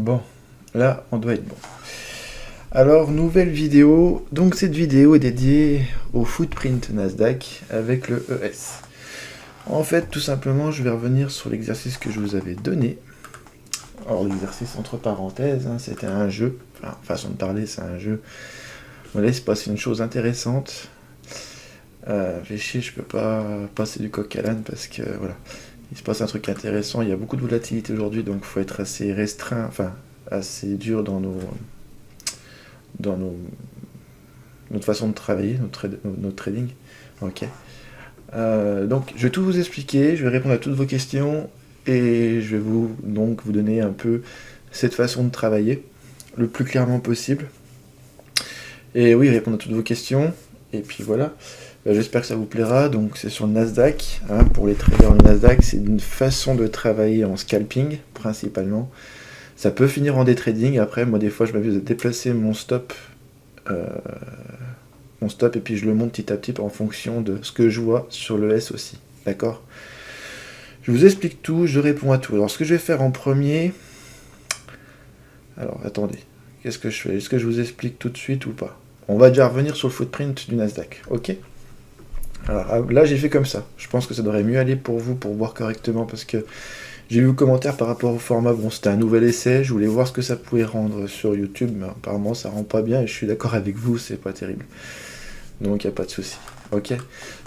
Bon, là, on doit être bon. Alors, nouvelle vidéo. Donc, cette vidéo est dédiée au footprint Nasdaq avec le ES. En fait, tout simplement, je vais revenir sur l'exercice que je vous avais donné. Alors, l'exercice entre parenthèses, hein, c'était un jeu. Enfin, façon de parler, c'est un jeu. On laisse passer une chose intéressante. Fait chier, je peux pas passer du coq à l'âne parce que, voilà. Il se passe un truc intéressant. Il y a beaucoup de volatilité aujourd'hui, donc il faut être assez restreint, enfin, assez dur dans notre façon de travailler, notre trading. Ok. Donc, je vais tout vous expliquer, je vais répondre à toutes vos questions et je vais vous donner un peu cette façon de travailler le plus clairement possible. Et oui, répondre à toutes vos questions. Et puis voilà. J'espère que ça vous plaira. Donc, c'est sur le Nasdaq. Hein, pour les traders, le Nasdaq, c'est une façon de travailler en scalping principalement. Ça peut finir en day trading. Après, moi, des fois, je m'amuse à déplacer mon stop et puis je le monte petit à petit en fonction de ce que je vois sur le S aussi. D'accord ? Je vous explique tout, je réponds à tout. Alors, ce que je vais faire en premier... Alors, attendez. Qu'est-ce que je fais ? Est-ce que je vous explique tout de suite ou pas ? On va déjà revenir sur le footprint du Nasdaq. Ok ? Alors, là, j'ai fait comme ça. Je pense que ça devrait mieux aller pour vous, pour voir correctement, parce que j'ai vu vos commentaires par rapport au format. Bon, c'était un nouvel essai, je voulais voir ce que ça pouvait rendre sur YouTube, mais apparemment, ça rend pas bien, et je suis d'accord avec vous, c'est pas terrible. Donc, il n'y a pas de souci. Ok.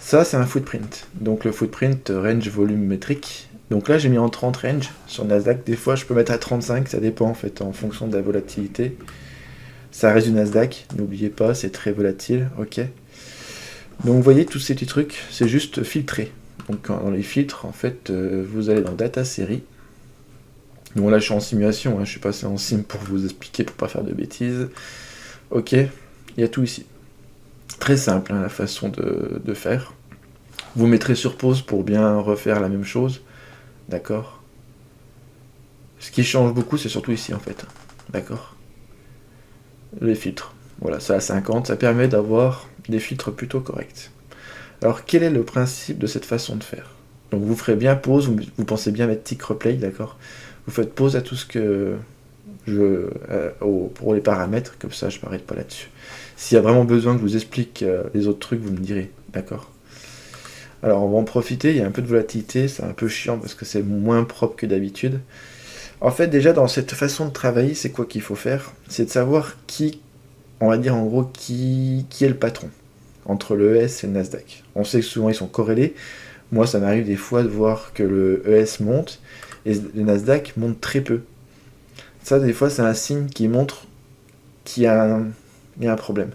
Ça, c'est un footprint. Donc, le footprint range volume métrique. Donc là, j'ai mis en 30 range sur Nasdaq. Des fois, je peux mettre à 35, ça dépend en fait, en fonction de la volatilité. Ça reste du Nasdaq, n'oubliez pas, c'est très volatile. Ok. Donc, vous voyez, tous ces petits trucs, c'est juste filtré. Donc, dans les filtres, en fait, vous allez dans Data Série. Bon, là, je suis en simulation, hein, je suis passé en sim pour vous expliquer, pour pas faire de bêtises. Ok, il y a tout ici. Très simple, hein, la façon de faire. Vous mettrez sur pause pour bien refaire la même chose. D'accord ? Ce qui change beaucoup, c'est surtout ici, en fait. D'accord ? Les filtres. Voilà, ça à 50, ça permet d'avoir des filtres plutôt corrects. Alors, quel est le principe de cette façon de faire ? Donc, vous ferez bien pause, vous pensez bien mettre tick replay, d'accord ? Vous faites pause à tout ce que pour les paramètres, comme ça je m'arrête pas là-dessus. S'il y a vraiment besoin que je vous explique les autres trucs, vous me direz, d'accord ? Alors, on va en profiter, il y a un peu de volatilité, c'est un peu chiant parce que c'est moins propre que d'habitude. En fait, déjà, dans cette façon de travailler, c'est quoi qu'il faut faire ? C'est de savoir qui, on va dire en gros, qui est le patron entre le ES et le Nasdaq. On sait que souvent ils sont corrélés. Moi, ça m'arrive des fois de voir que le ES monte et le Nasdaq monte très peu. Ça, des fois, c'est un signe qui montre qu'il y a un problème.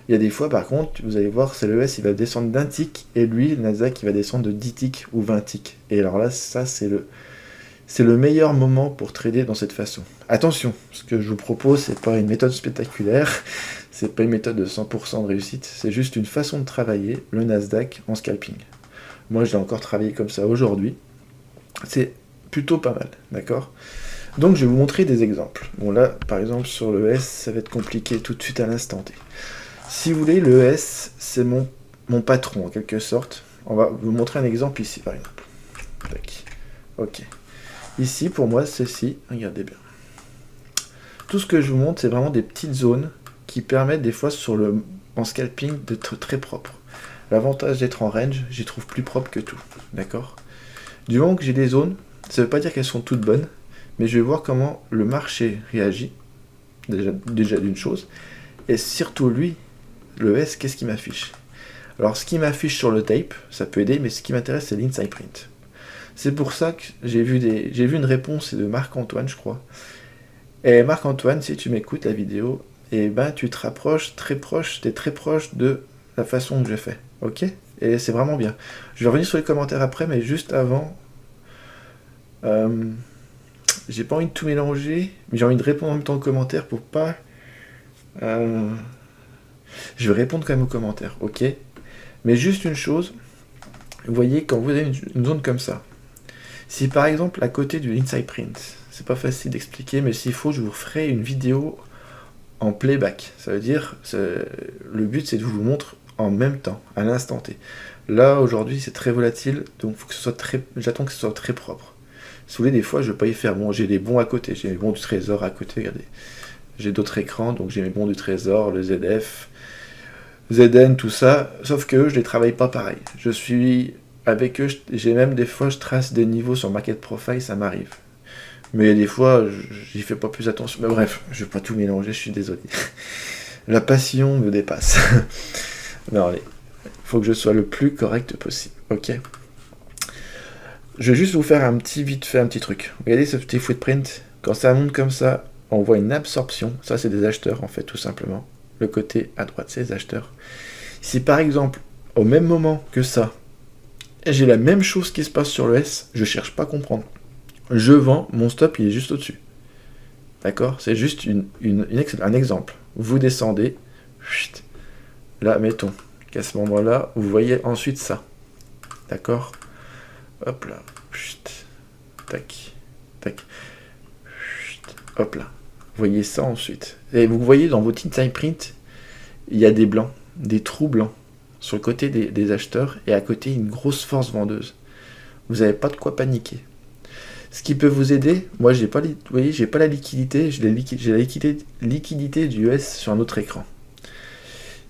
Il y a des fois, par contre, vous allez voir, c'est le ES, il va descendre d'un tick et lui, le Nasdaq, il va descendre de 10 ticks ou 20 ticks. Et alors là, ça, c'est le meilleur moment pour trader dans cette façon. Attention, ce que je vous propose, c'est pas une méthode spectaculaire, c'est pas une méthode de 100% de réussite, c'est juste une façon de travailler le Nasdaq en scalping. Moi, je l'ai encore travaillé comme ça aujourd'hui. C'est plutôt pas mal, d'accord ? Donc, je vais vous montrer des exemples. Bon, là, par exemple, sur le ES, ça va être compliqué tout de suite à l'instant T. Si vous voulez, le ES, c'est mon patron, en quelque sorte. On va vous montrer un exemple ici, par exemple. Tac. Ok. Ici, pour moi, ceci, regardez bien. Tout ce que je vous montre, c'est vraiment des petites zones qui permettent des fois en scalping d'être très propre. L'avantage d'être en range, j'y trouve plus propre que tout. D'accord ? Du moment que j'ai des zones, ça ne veut pas dire qu'elles sont toutes bonnes, mais je vais voir comment le marché réagit, déjà d'une chose, et surtout lui, le S, qu'est-ce qu'il m'affiche ? Alors, ce qui m'affiche sur le tape, ça peut aider, mais ce qui m'intéresse, c'est l'inside print. C'est pour ça que j'ai vu une réponse de Marc-Antoine, je crois. Et Marc-Antoine, si tu m'écoutes la vidéo, eh ben, tu te rapproches t'es très proche de la façon que je fais. Ok ? Et c'est vraiment bien. Je vais revenir sur les commentaires après, mais juste avant, j'ai pas envie de tout mélanger, mais j'ai envie de répondre en même temps aux commentaires pour pas... Je vais répondre quand même aux commentaires, ok ? Mais juste une chose, vous voyez, quand vous avez une zone comme ça, si par exemple à côté du inside print, c'est pas facile d'expliquer, mais s'il faut, je vous ferai une vidéo en playback. Ça veut dire, le but c'est de vous montrer en même temps, à l'instant T. Là, aujourd'hui, c'est très volatile, donc faut que j'attends que ce soit très propre. Si vous voulez, des fois, je ne vais pas y faire. Bon, j'ai des bons à côté, j'ai les bons du trésor à côté, regardez. J'ai d'autres écrans, donc j'ai mes bons du trésor, le ZF, ZN, tout ça. Sauf que eux, je les travaille pas pareil. Je suis avec eux, j'ai même des fois, je trace des niveaux sur Market Profile, ça m'arrive. Mais des fois, j'y fais pas plus attention. Mais bref, je vais pas tout mélanger, je suis désolé. La passion me dépasse. Non, allez, faut que je sois le plus correct possible, ok? Je vais juste vous faire vite fait un petit truc. Regardez ce petit footprint. Quand ça monte comme ça, on voit une absorption. Ça, c'est des acheteurs, en fait, tout simplement. Le côté à droite, c'est les acheteurs. Si par exemple, au même moment que ça, j'ai la même chose qui se passe sur le S, je cherche pas à comprendre. Je vends, mon stop, il est juste au-dessus. D'accord? C'est juste un exemple. Vous descendez. Chut, là, mettons qu'à ce moment-là, vous voyez ensuite ça. D'accord? Hop là. Chut, tac. Tac. Chut, hop là. Vous voyez ça ensuite. Et vous voyez dans votre inside print, il y a des blancs, des trous blancs sur le côté des acheteurs et à côté une grosse force vendeuse. Vous n'avez pas de quoi paniquer. Ce qui peut vous aider, moi j'ai pas, vous voyez, j'ai pas la liquidité, j'ai la liquidité du US sur un autre écran.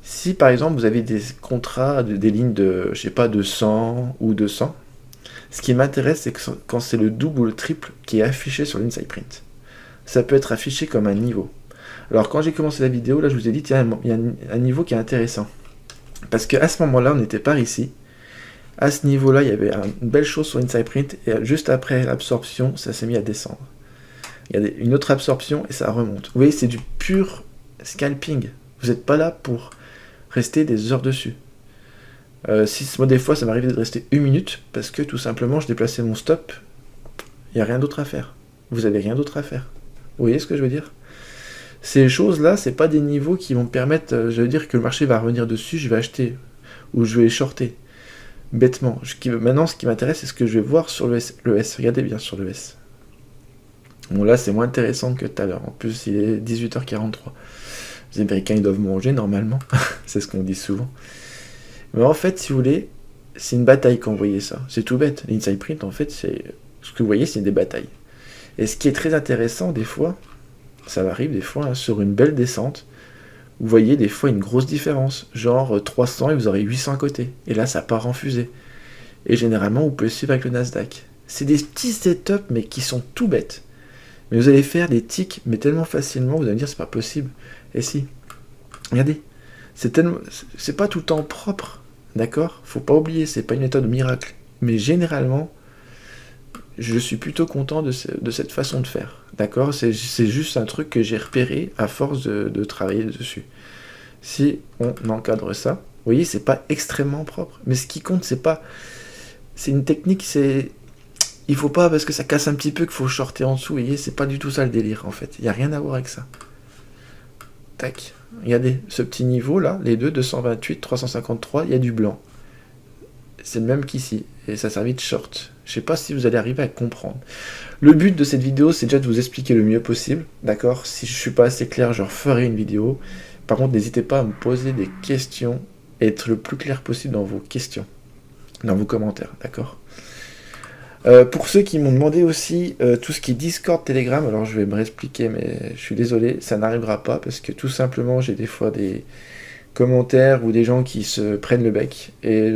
Si par exemple vous avez des contrats, des lignes de, je sais pas, de 100 ou 200, ce qui m'intéresse c'est que quand c'est le double ou le triple qui est affiché sur l'inside print. Ça peut être affiché comme un niveau. Alors quand j'ai commencé la vidéo, là je vous ai dit, tiens, il y a un niveau qui est intéressant. Parce qu'à ce moment-là, on n'était pas ici. À ce niveau-là, il y avait une belle chose sur Inside Print, et juste après l'absorption, ça s'est mis à descendre. Il y a une autre absorption, et ça remonte. Vous voyez, c'est du pur scalping. Vous n'êtes pas là pour rester des heures dessus. Moi, des fois, ça m'arrivait de rester 1 minute, parce que tout simplement, je déplaçais mon stop. Il n'y a rien d'autre à faire. Vous n'avez rien d'autre à faire. Vous voyez ce que je veux dire? Ces choses-là, c'est pas des niveaux qui vont me permettre, je veux dire que le marché va revenir dessus, je vais acheter, ou je vais shorter. Bêtement. Maintenant, ce qui m'intéresse, c'est ce que je vais voir sur le S. Regardez bien sur le S. Bon, là, c'est moins intéressant que tout à l'heure. En plus, il est 18h43. Les Américains, ils doivent manger, normalement. C'est ce qu'on dit souvent. Mais en fait, si vous voulez, c'est une bataille quand vous voyez ça. C'est tout bête. L'inside print, en fait, c'est ce que vous voyez, c'est des batailles. Et ce qui est très intéressant, des fois, ça arrive des fois, hein, sur une belle descente, vous voyez des fois une grosse différence, genre 300 et vous aurez 800 à côté, et là ça part en fusée. Et généralement vous pouvez suivre avec le Nasdaq. C'est des petits setups mais qui sont tout bêtes. Mais vous allez faire des ticks mais tellement facilement, vous allez me dire c'est pas possible. Et si, regardez, c'est pas tout le temps propre, d'accord? Faut pas oublier, c'est pas une méthode miracle. Mais généralement, je suis plutôt content de cette façon de faire. D'accord? C'est juste un truc que j'ai repéré à force de travailler dessus. Si on encadre ça, vous voyez, c'est pas extrêmement propre. Mais ce qui compte, c'est pas... C'est une technique, il faut pas, parce que ça casse un petit peu, qu'il faut shorter en dessous, vous voyez, c'est pas du tout ça le délire, en fait. Il n'y a rien à voir avec ça. Tac. Regardez, ce petit niveau, là, les deux, 228, 353, il y a du blanc. C'est le même qu'ici, et ça servait de short. Je sais pas si vous allez arriver à comprendre. Le but de cette vidéo, c'est déjà de vous expliquer le mieux possible, d'accord? Si je suis pas assez clair, je referai une vidéo. Par contre, n'hésitez pas à me poser des questions et être le plus clair possible dans vos questions, dans vos commentaires, d'accord? Pour ceux qui m'ont demandé aussi tout ce qui est Discord, Telegram, alors je vais me réexpliquer, mais je suis désolé, ça n'arrivera pas, parce que tout simplement, j'ai des fois des commentaires ou des gens qui se prennent le bec, et...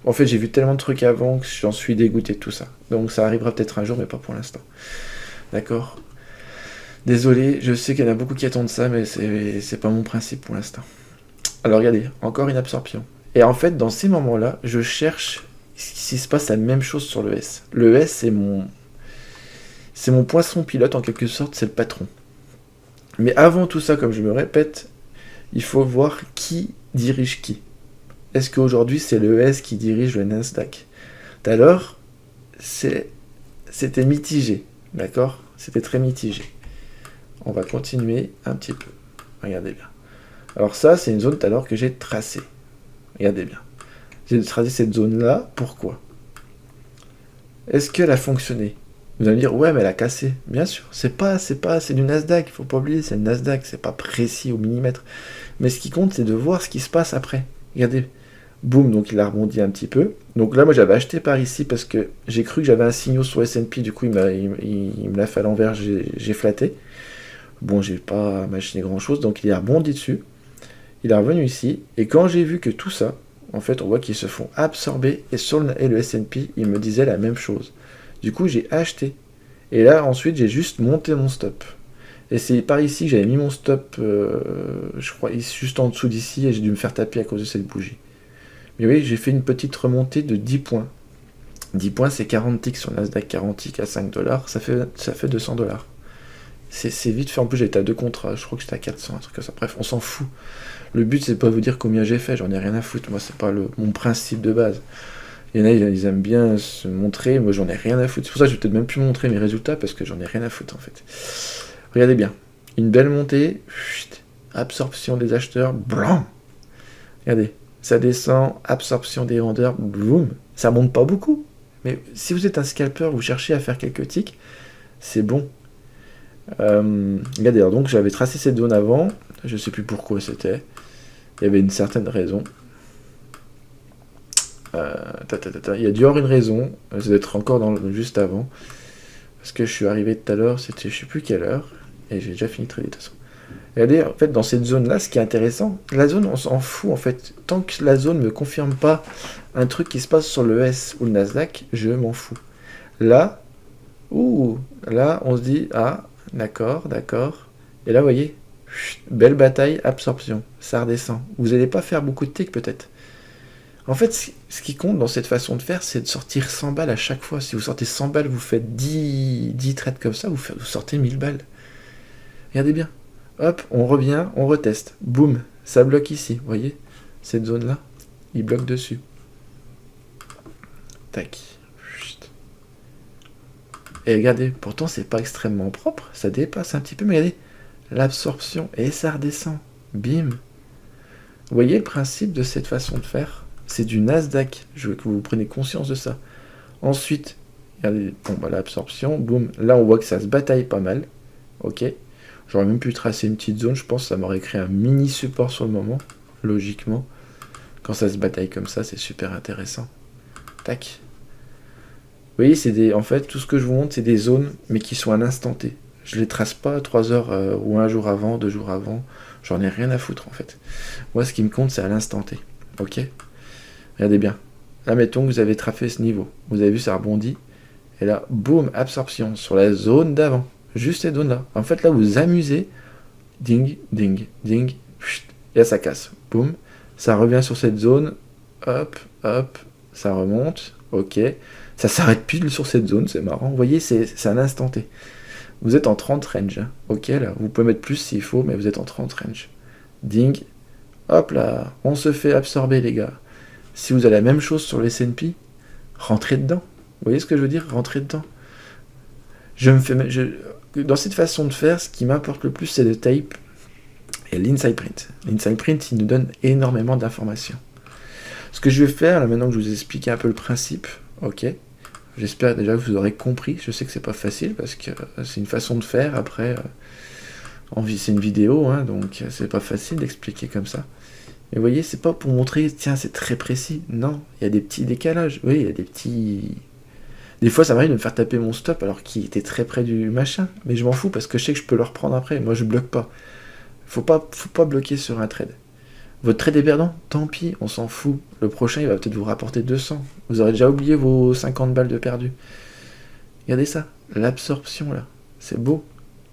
En fait, j'ai vu tellement de trucs avant que j'en suis dégoûté de tout ça. Donc ça arrivera peut-être un jour, mais pas pour l'instant. D'accord? Désolé, je sais qu'il y en a beaucoup qui attendent ça, mais c'est pas mon principe pour l'instant. Alors regardez, encore une absorption. Et en fait, dans ces moments-là, je cherche s'il se passe la même chose sur le S. Le S, c'est mon poisson pilote, en quelque sorte, c'est le patron. Mais avant tout ça, comme je me répète, il faut voir qui dirige qui. Est-ce qu'aujourd'hui, c'est le S qui dirige le Nasdaq? Tout à l'heure, c'était mitigé, d'accord? C'était très mitigé. On va continuer un petit peu. Regardez bien. Alors ça, c'est une zone tout à l'heure que j'ai tracée. Regardez bien. J'ai tracé cette zone-là, pourquoi? Est-ce qu'elle a fonctionné? Vous allez me dire, ouais, mais elle a cassé. Bien sûr, c'est du Nasdaq, il faut pas oublier, c'est le Nasdaq, c'est pas précis au millimètre. Mais ce qui compte, c'est de voir ce qui se passe après. Regardez. Boum, donc il a rebondi un petit peu. Donc là, moi, j'avais acheté par ici parce que j'ai cru que j'avais un signal sur S&P. Du coup, il me l'a fait à l'envers, j'ai flatté. Bon, j'ai pas imaginé grand-chose, donc il a rebondi dessus. Il est revenu ici. Et quand j'ai vu que tout ça, en fait, on voit qu'ils se font absorber. Et le S&P, il me disait la même chose. Du coup, j'ai acheté. Et là, ensuite, j'ai juste monté mon stop. Et c'est par ici que j'avais mis mon stop, je crois, juste en dessous d'ici, et j'ai dû me faire taper à cause de cette bougie. Mais oui, j'ai fait une petite remontée de 10 points. 10 points, c'est 40 ticks sur Nasdaq, 40 ticks à 5 $, ça fait 200 $. C'est vite fait, en plus j'étais à 2 contrats, je crois que j'étais à 400, un truc comme ça. Bref, on s'en fout. Le but, c'est pas vous dire combien j'ai fait, j'en ai rien à foutre. Moi, c'est pas mon principe de base. Il y en a, ils aiment bien se montrer, moi j'en ai rien à foutre. C'est pour ça que je vais peut-être même plus montrer mes résultats, parce que j'en ai rien à foutre en fait. Regardez bien, une belle montée, absorption des acheteurs, blanc. Regardez, ça descend, absorption des vendeurs, boum. Ça monte pas beaucoup, mais si vous êtes un scalper, vous cherchez à faire quelques ticks, c'est bon. Regardez, alors donc j'avais tracé cette zone avant, je sais plus pourquoi c'était, il y avait une certaine raison. Il y a dû y avoir une raison, ça doit être encore juste avant, parce que je suis arrivé tout à l'heure, c'était je sais plus quelle heure, et j'ai déjà fini de trader de toute façon. Regardez, en fait, dans cette zone-là, ce qui est intéressant, la zone, on s'en fout, en fait. Tant que la zone ne me confirme pas un truc qui se passe sur le S ou le Nasdaq, je m'en fous. Là, là, on se dit, ah, d'accord. Et là, vous voyez, belle bataille, absorption, ça redescend. Vous n'allez pas faire beaucoup de ticks, peut-être. En fait, ce qui compte dans cette façon de faire, c'est de sortir 100 balles à chaque fois. Si vous sortez 100 balles, vous faites 10 trades comme ça, vous sortez 1000 balles. Regardez bien. Hop, on revient, on reteste. Boum, ça bloque ici, vous voyez? Cette zone-là, il bloque dessus. Tac. Et regardez, pourtant c'est pas extrêmement propre, ça dépasse un petit peu, mais regardez, l'absorption, et ça redescend. Bim. Vous voyez le principe de cette façon de faire? C'est du Nasdaq, je veux que vous preniez conscience de ça. Ensuite, regardez, bon, bah, l'absorption, boum, là on voit que ça se bataille pas mal. Ok. J'aurais même pu tracer une petite zone, je pense que ça m'aurait créé un mini support sur le moment, logiquement. Quand ça se bataille comme ça, c'est super intéressant. Tac. Vous voyez, en fait, tout ce que je vous montre, c'est des zones, mais qui sont à l'instant T. Je les trace pas 3 heures ou un jour avant, 2 jours avant. J'en ai rien à foutre, en fait. Moi, ce qui me compte, c'est à l'instant T. Ok? Regardez bien. Là, mettons que vous avez tracé ce niveau. Vous avez vu, ça rebondit. Et là, boum, absorption sur la zone d'avant. Juste cette zone-là. En fait, là, vous amusez. Ding, ding, ding. Et là, ça casse. Boum. Ça revient sur cette zone. Hop, hop. Ça remonte. Ok. Ça s'arrête pile sur cette zone. C'est marrant. Vous voyez, c'est un instant T. Vous êtes en 30 range. Hein. Ok, là. Vous pouvez mettre plus s'il faut, mais vous êtes en 30 range. Ding. Hop là. On se fait absorber, les gars. Si vous avez la même chose sur les S&P, rentrez dedans. Vous voyez ce que je veux dire? Rentrez dedans. Dans cette façon de faire, ce qui m'importe le plus, c'est le tape et l'inside print. L'inside print, il nous donne énormément d'informations. Ce que je vais faire, là, maintenant que je vous ai expliqué un peu le principe, ok, j'espère déjà que vous aurez compris. Je sais que c'est pas facile parce que c'est une façon de faire. Après, c'est une vidéo, hein, donc c'est pas facile d'expliquer comme ça. Mais vous voyez, c'est pas pour montrer, tiens, c'est très précis. Non, il y a des petits décalages. Oui, il y a des petits... Des fois, ça m'arrive de me faire taper mon stop alors qu'il était très près du machin. Mais je m'en fous parce que je sais que je peux le reprendre après. Moi, je bloque pas. Faut pas bloquer sur un trade. Votre trade est perdant? Tant pis, on s'en fout. Le prochain, il va peut-être vous rapporter 200. Vous aurez déjà oublié vos 50 balles de perdu. Regardez ça. L'absorption, là. C'est beau.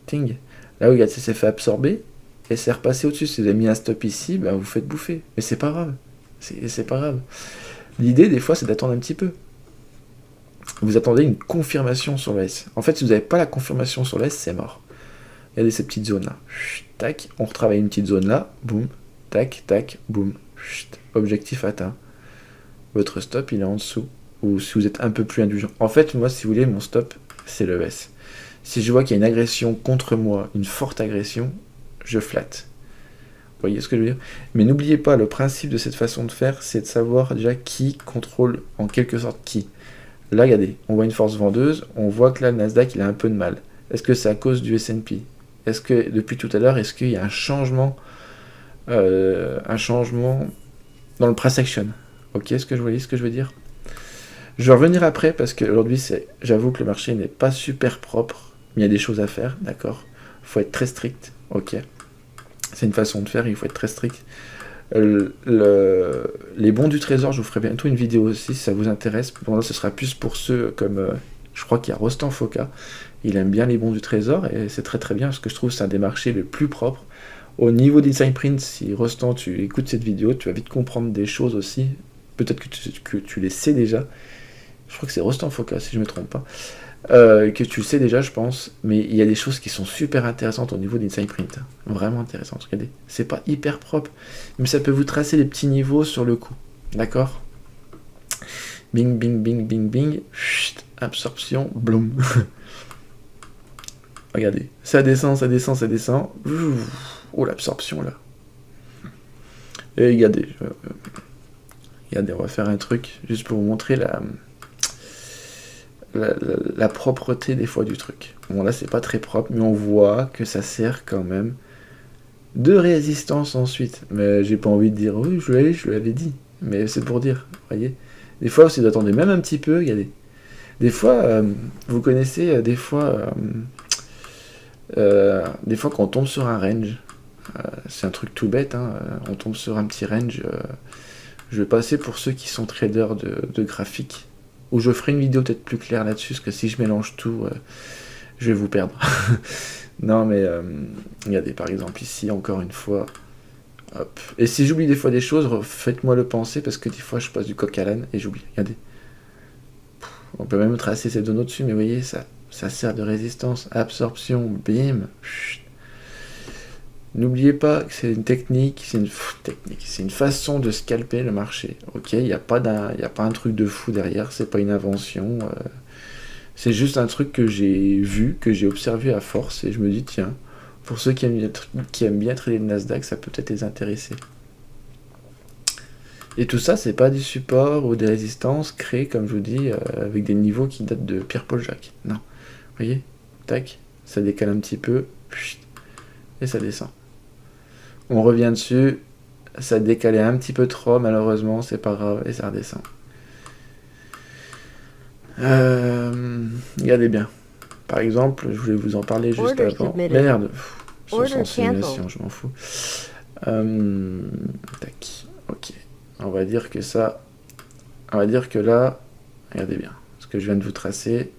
Ting. Là, regarde, ça s'est fait absorber. Et c'est repassé au-dessus. Si vous avez mis un stop ici, ben, vous faites bouffer. Mais c'est pas grave. C'est pas grave. L'idée, des fois, c'est d'attendre un petit peu. Vous attendez une confirmation sur le S. En fait, si vous n'avez pas la confirmation sur le S, c'est mort. Regardez ces petites zones là. Tac, on retravaille une petite zone là. Boum. Tac, tac, boum. Objectif atteint. Votre stop, il est en dessous. Ou si vous êtes un peu plus indulgent. En fait, moi, si vous voulez, mon stop, c'est le S. Si je vois qu'il y a une agression contre moi, une forte agression, je flatte. Vous voyez ce que je veux dire? Mais n'oubliez pas, le principe de cette façon de faire, c'est de savoir déjà qui contrôle en quelque sorte qui. Là, regardez, on voit une force vendeuse, on voit que là, le Nasdaq, il a un peu de mal. Est-ce que c'est à cause du S&P? Est-ce que, depuis tout à l'heure, est-ce qu'il y a un changement dans le price action? Ok, ce que je veux dire? Je vais revenir après parce qu'aujourd'hui, j'avoue que le marché n'est pas super propre, mais il y a des choses à faire, d'accord? Il faut être très strict, ok? C'est une façon de faire, il faut être très strict. Les bons du trésor, je vous ferai bientôt une vidéo aussi si ça vous intéresse. Bon, là, ce sera plus pour ceux comme. Je crois qu'il y a Rostand Foka. Il aime bien les bons du trésor et c'est très très bien parce que je trouve que c'est un des marchés les plus propres. Au niveau design print, si Rostand, tu écoutes cette vidéo, tu vas vite comprendre des choses aussi. Peut-être que tu les sais déjà. Je crois que c'est Rostand Foka si je ne me trompe pas. Que tu le sais déjà, je pense, mais il y a des choses qui sont super intéressantes au niveau design print. Vraiment intéressantes. Regardez, c'est pas hyper propre, mais ça peut vous tracer des petits niveaux sur le coup. D'accord? Bing, bing, bing, bing, bing. Chut, absorption, bloom. Regardez, ça descend, ça descend, ça descend. Oh, l'absorption là. Et regardez, regardez, on va faire un truc juste pour vous montrer la propreté des fois du truc. Bon, là c'est pas très propre, mais on voit que ça sert quand même de résistance ensuite. Mais j'ai pas envie de dire oui, je l'avais dit, mais c'est pour dire, voyez. Des fois, si vous attendez même un petit peu, regardez. Des fois, vous connaissez, des fois quand on tombe sur un range, c'est un truc tout bête, hein, on tombe sur un petit range. Je vais passer pour ceux qui sont traders de graphiques, où je ferai une vidéo peut-être plus claire là-dessus, parce que si je mélange tout, je vais vous perdre. Non, mais regardez, par exemple, ici, encore une fois. Hop. Et si j'oublie des fois des choses, faites-moi le penser, parce que des fois, je passe du coq à l'âne et j'oublie. Regardez. On peut même tracer ces données au-dessus, mais vous voyez, ça sert de résistance. Absorption, bim. Chut. N'oubliez pas que c'est une technique, c'est une façon de scalper le marché. Ok, il n'y a pas un truc de fou derrière, c'est pas une invention. C'est juste un truc que j'ai vu, que j'ai observé à force, et je me dis, tiens, pour ceux qui aiment bien trader le Nasdaq, ça peut peut-être les intéresser. Et tout ça, c'est pas du support ou des résistances créées, comme je vous dis, avec des niveaux qui datent de Pierre-Paul Jacques. Non. Vous voyez? Tac, ça décale un petit peu, et ça descend. On revient dessus, ça décalait un petit peu trop, malheureusement, c'est pas grave, et ça redescend. Regardez bien. Par exemple, je voulais vous en parler juste avant. Merde, sans simulation, je m'en fous. Tac, ok. On va dire que là, regardez bien, ce que je viens de vous tracer,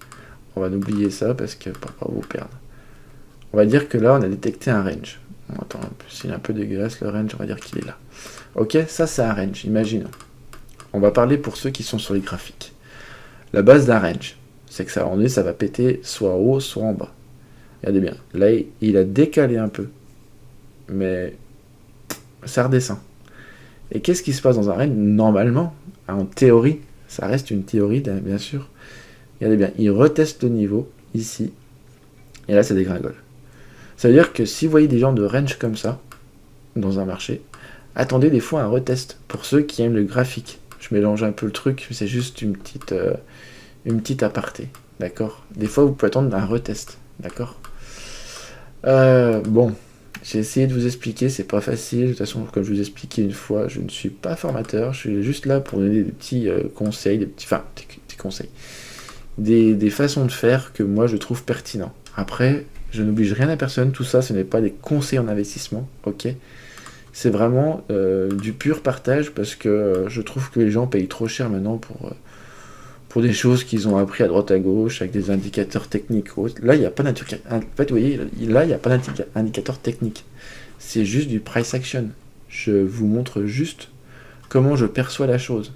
on va oublier ça parce que pour pas vous perdre. On va dire que là, on a détecté un range. Bon, attends, s'il est un peu dégueulasse le range, on va dire qu'il est là. Ok, ça c'est un range, imaginons. On va parler pour ceux qui sont sur les graphiques. La base d'un range, c'est que ça, ça va péter soit en haut, soit en bas. Regardez bien, là il a décalé un peu, mais ça redescend. Et qu'est-ce qui se passe dans un range? Normalement, en théorie, ça reste une théorie bien sûr. Regardez bien, il reteste le niveau ici, et là ça dégringole. Ça veut dire que si vous voyez des gens de range comme ça, dans un marché, attendez des fois un retest, pour ceux qui aiment le graphique. Je mélange un peu le truc, c'est juste une petite aparté, d'accord? Des fois, vous pouvez attendre un retest, d'accord? Bon, j'ai essayé de vous expliquer, c'est pas facile. De toute façon, comme je vous ai expliqué une fois, je ne suis pas formateur, je suis juste là pour donner des petits conseils, des petits conseils. Des façons de faire que moi je trouve pertinents. Après, je n'oblige rien à personne, tout ça, ce n'est pas des conseils en investissement, ok? C'est vraiment du pur partage parce que je trouve que les gens payent trop cher maintenant pour des choses qu'ils ont appris à droite à gauche avec des indicateurs techniques. Là, il n'y a pas d'indicateur. En fait, vous voyez, là, il n'y a pas d'indicateur technique. C'est juste du price action. Je vous montre juste comment je perçois la chose.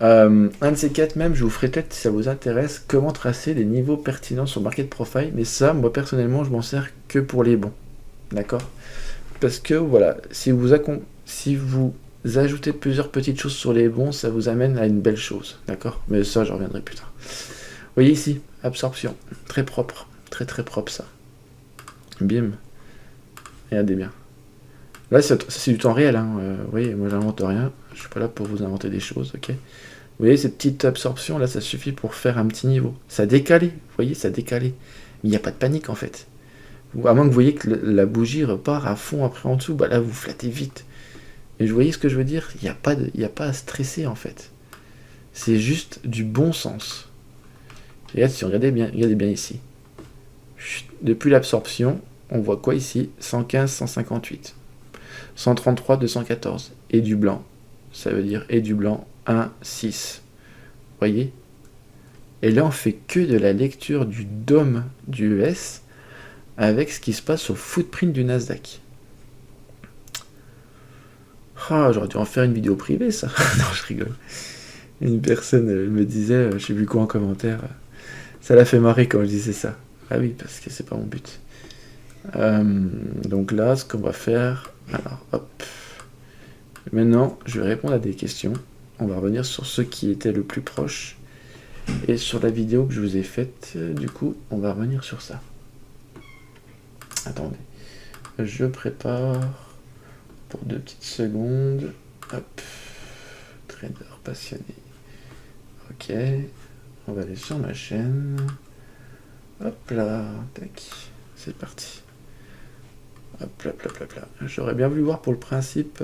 Un de ces quatre même, je vous ferai peut-être, si ça vous intéresse, comment tracer des niveaux pertinents sur Market Profile. Mais ça, moi, personnellement, je m'en sers que pour les bons. D'accord? Parce que, voilà, si vous ajoutez plusieurs petites choses sur les bons, ça vous amène à une belle chose. D'accord? Mais ça, j'en reviendrai plus tard. Vous voyez ici, absorption. Très propre. Très, très propre, ça. Bim. Regardez bien. Là, c'est du temps réel. Hein. Vous voyez, moi, j'invente rien. Je suis pas là pour vous inventer des choses, ok? Vous voyez, cette petite absorption, là, ça suffit pour faire un petit niveau. Ça a décalé. Vous voyez, ça a décalé. Mais il n'y a pas de panique, en fait. À moins que vous voyez que la bougie repart à fond après en dessous, bah là, vous flattez vite. Et vous voyez ce que je veux dire? Il n'y a pas à stresser en fait. C'est juste du bon sens. Regarde, si on regardez bien ici. Depuis l'absorption, on voit quoi ici? 115, 158. 133, 214. Et du blanc. Ça veut dire et du blanc, 1, 6. Vous voyez? Et là, on fait que de la lecture du DOM du ES avec ce qui se passe au footprint du Nasdaq. Ah, j'aurais dû en faire une vidéo privée, ça. Non, je rigole. Une personne me disait, je sais plus quoi en commentaire, ça l'a fait marrer quand je disais ça. Ah oui, parce que c'est pas mon but. Donc là, ce qu'on va faire... Alors, hop. Maintenant, je vais répondre à des questions. On va revenir sur ce qui était le plus proche. Et sur la vidéo que je vous ai faite, du coup, on va revenir sur ça. Attendez. Je prépare pour 2 petites secondes. Hop. Trader passionné. Ok. On va aller sur ma chaîne. Hop là. Tac. C'est parti. Hop là, là. J'aurais bien voulu voir pour le principe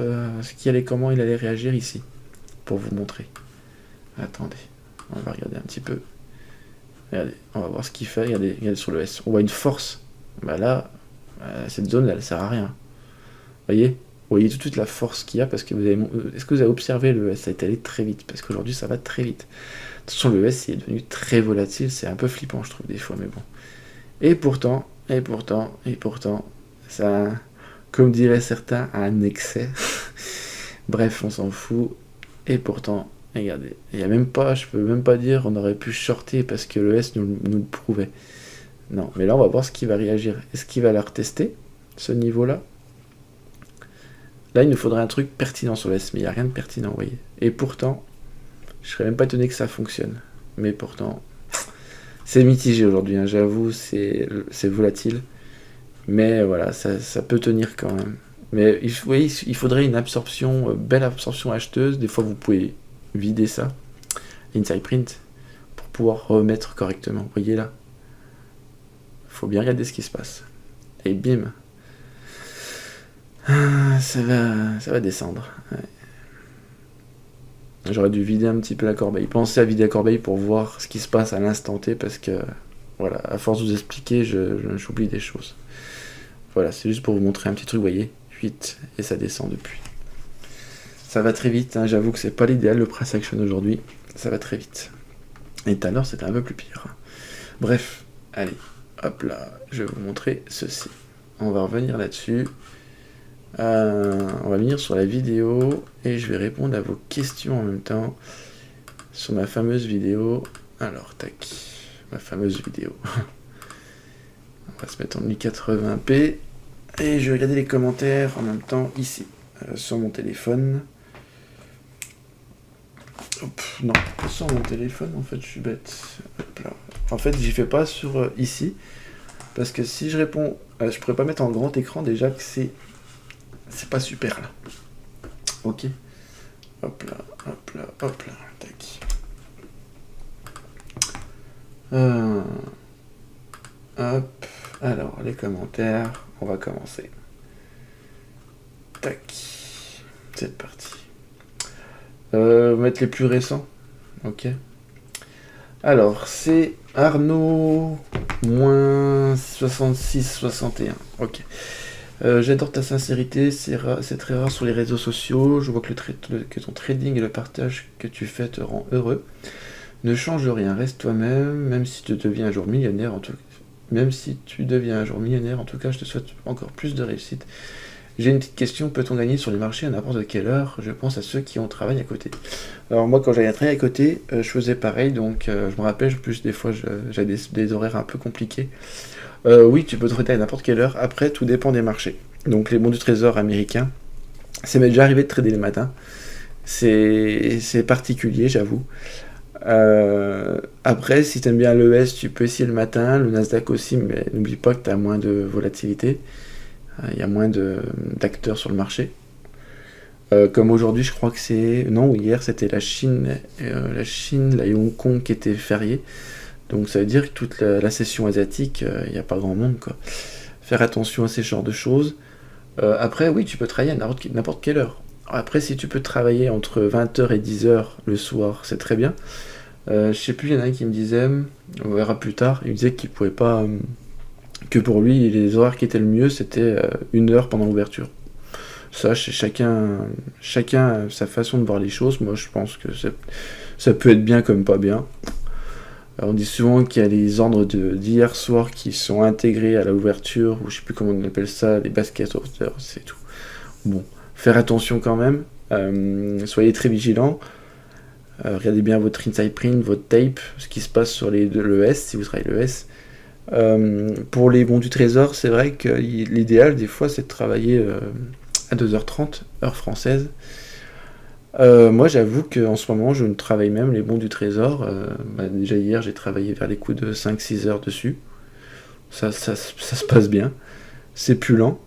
comment il allait réagir ici. Pour vous montrer. Attendez. On va regarder un petit peu. Regardez. On va voir ce qu'il fait. Regardez sur le S. On voit une force. Bah là, cette zone là, elle sert à rien. Vous voyez tout de suite la force qu'il y a parce que est-ce que vous avez observé le S? Ça a été allé très vite parce qu'aujourd'hui ça va très vite. Attention, le S il est devenu très volatile. C'est un peu flippant, je trouve, des fois, mais bon. Et pourtant, ça, comme diraient certains, a un excès. Bref, on s'en fout. Et pourtant, regardez, je peux même pas dire on aurait pu shorter parce que le S nous le prouvait. Non, mais là on va voir ce qui va réagir. Est-ce qu'il va la retester, ce niveau-là? Là, il nous faudrait un truc pertinent sur le S, mais il n'y a rien de pertinent, vous voyez. Et pourtant, je serais même pas étonné que ça fonctionne. Mais pourtant, c'est mitigé aujourd'hui, hein, j'avoue, c'est volatile. Mais voilà, ça peut tenir quand même. Mais vous voyez, il faudrait une absorption, belle absorption acheteuse. Des fois, vous pouvez vider ça, inside print, pour pouvoir remettre correctement. Vous voyez là? Il faut bien regarder ce qui se passe. Et bim, ça va descendre. Ouais. J'aurais dû vider un petit peu la corbeille. Pensez à vider la corbeille pour voir ce qui se passe à l'instant T, parce que, voilà, à force de vous expliquer, j'oublie des choses. Voilà, c'est juste pour vous montrer un petit truc, vous voyez, 8, et ça descend depuis. Ça va très vite, hein, j'avoue que c'est pas l'idéal le price action aujourd'hui, ça va très vite. Et tout à l'heure, c'était un peu plus pire. Bref, allez, hop là, je vais vous montrer ceci. On va revenir là-dessus. On va venir sur la vidéo et je vais répondre à vos questions en même temps sur ma fameuse vidéo. Alors, tac, ma fameuse vidéo. On va se mettre en 1080p et je vais regarder les commentaires en même temps ici, sur mon téléphone. Hop, non, pas sur mon téléphone, en fait, je suis bête. Hop là. En fait, j'y fais pas sur ici, parce que si je réponds, je pourrais pas mettre en grand écran déjà que c'est pas super là. Ok. Hop là, hop là, hop là, tac. Hop. Alors, les commentaires, on va commencer. Tac. C'est parti. Mettre les plus récents. Ok. Alors, c'est Arnaud moins 66-61. Ok. J'adore ta sincérité, c'est très rare sur les réseaux sociaux. Je vois que ton trading et le partage que tu fais te rend heureux. Ne change rien, reste toi-même, même si tu deviens un jour millionnaire en tout cas. Même si tu deviens un jour millionnaire, en tout cas, je te souhaite encore plus de réussite. J'ai une petite question, peut-on gagner sur les marchés à n'importe quelle heure? Je pense à ceux qui ont travaillé à côté. Alors moi, quand j'allais travailler à côté, je faisais pareil, donc je me rappelle, plus des fois, j'avais des horaires un peu compliqués. Oui, tu peux trader à n'importe quelle heure, après, tout dépend des marchés. Donc les bons du trésor américains, ça m'est déjà arrivé de trader le matin. C'est particulier, j'avoue. Après, si tu aimes bien l'ES, tu peux essayer le matin, le Nasdaq aussi, mais n'oublie pas que tu as moins de volatilité. Il y a moins d'acteurs sur le marché. Comme aujourd'hui, je crois que c'est... Non, hier, c'était la Chine, la Hong Kong qui était fériée. Donc ça veut dire que toute la session asiatique, il n'y a pas grand monde, quoi. Faire attention à ces genres de choses. Après, oui, tu peux travailler à n'importe quelle heure. Après, si tu peux travailler entre 20h et 10h le soir, c'est très bien. Je sais plus, il y en a un qui me disait, on verra plus tard, il me disait qu'il pouvait pas, que pour lui, les horaires qui étaient le mieux, c'était 1 heure pendant l'ouverture. Ça, c'est chacun a sa façon de voir les choses. Moi, je pense que ça peut être bien comme pas bien. Alors, on dit souvent qu'il y a les ordres d'hier soir qui sont intégrés à l'ouverture, ou je sais plus comment on appelle ça, les baskets orders, c'est tout. Bon, faire attention quand même. Soyez très vigilants. Regardez bien votre inside print, votre tape, ce qui se passe sur l'ES, si vous travaillez l'ES. Pour les bons du trésor, c'est vrai que l'idéal, des fois, c'est de travailler à 2h30, heure française. Moi, j'avoue qu'en ce moment, je ne travaille même les bons du trésor. Déjà hier, j'ai travaillé vers les coups de 5-6 heures dessus. Ça se passe bien. C'est plus lent,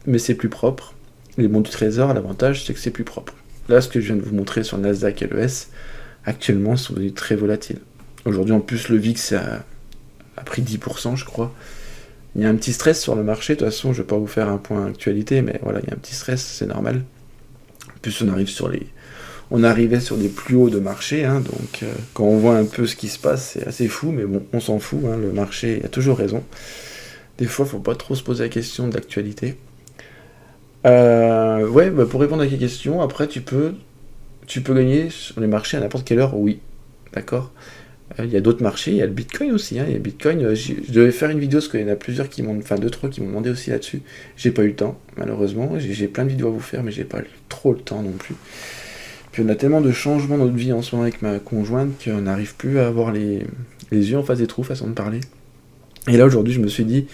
mais c'est plus propre. Les bons du trésor, l'avantage, c'est que c'est plus propre. Là, ce que je viens de vous montrer sur Nasdaq et l'ES, actuellement, sont devenus très volatiles. Aujourd'hui, en plus, le VIX a pris 10%, je crois. Il y a un petit stress sur le marché. De toute façon, je ne vais pas vous faire un point actualité, mais voilà, il y a un petit stress, c'est normal. En plus, on arrivait sur des plus hauts de marché, hein, donc quand on voit un peu ce qui se passe, c'est assez fou, mais bon, on s'en fout, hein, le marché a toujours raison. Des fois, il ne faut pas trop se poser la question de l'actualité. Ouais, pour répondre à tes questions, après, tu peux gagner sur les marchés à n'importe quelle heure, oui, d'accord. Il y a d'autres marchés, il y a le Bitcoin aussi, hein, il y a Bitcoin, je devais faire une vidéo, parce qu'il y en a plusieurs qui m'ont, enfin 2-3 qui m'ont demandé aussi là-dessus, j'ai pas eu le temps, malheureusement, j'ai plein de vidéos à vous faire, mais j'ai pas trop le temps non plus. Puis on a tellement de changements dans notre vie en ce moment avec ma conjointe qu'on n'arrive plus à avoir les yeux en face des trous, façon de parler. Et là aujourd'hui je me suis dit,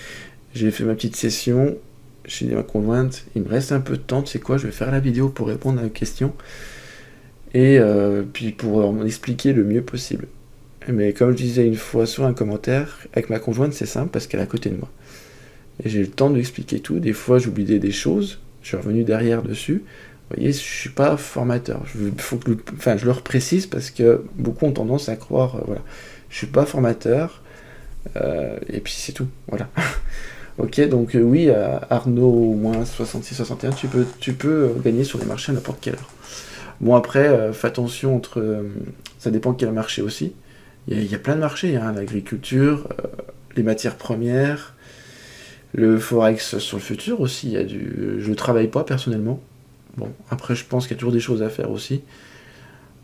j'ai fait ma petite session, j'ai dit à ma conjointe, il me reste un peu de temps, tu sais quoi, je vais faire la vidéo pour répondre à vos questions, et puis pour m'en expliquer le mieux possible. Mais comme je disais une fois sur un commentaire, avec ma conjointe c'est simple parce qu'elle est à côté de moi. Et j'ai le temps de lui expliquer tout, des fois j'oubliais des choses, je suis revenu derrière dessus. Vous voyez, je suis pas formateur. Je le reprécise parce que beaucoup ont tendance à croire, voilà, je suis pas formateur, et puis c'est tout, voilà. Ok, donc oui, Arnaud moins 66-61, tu peux gagner sur les marchés à n'importe quelle heure. Bon après, fais attention ça dépend de quel marché aussi. Il y a plein de marchés, hein, l'agriculture, les matières premières, le forex sur le futur aussi. Je travaille pas personnellement. Bon, après je pense qu'il y a toujours des choses à faire aussi.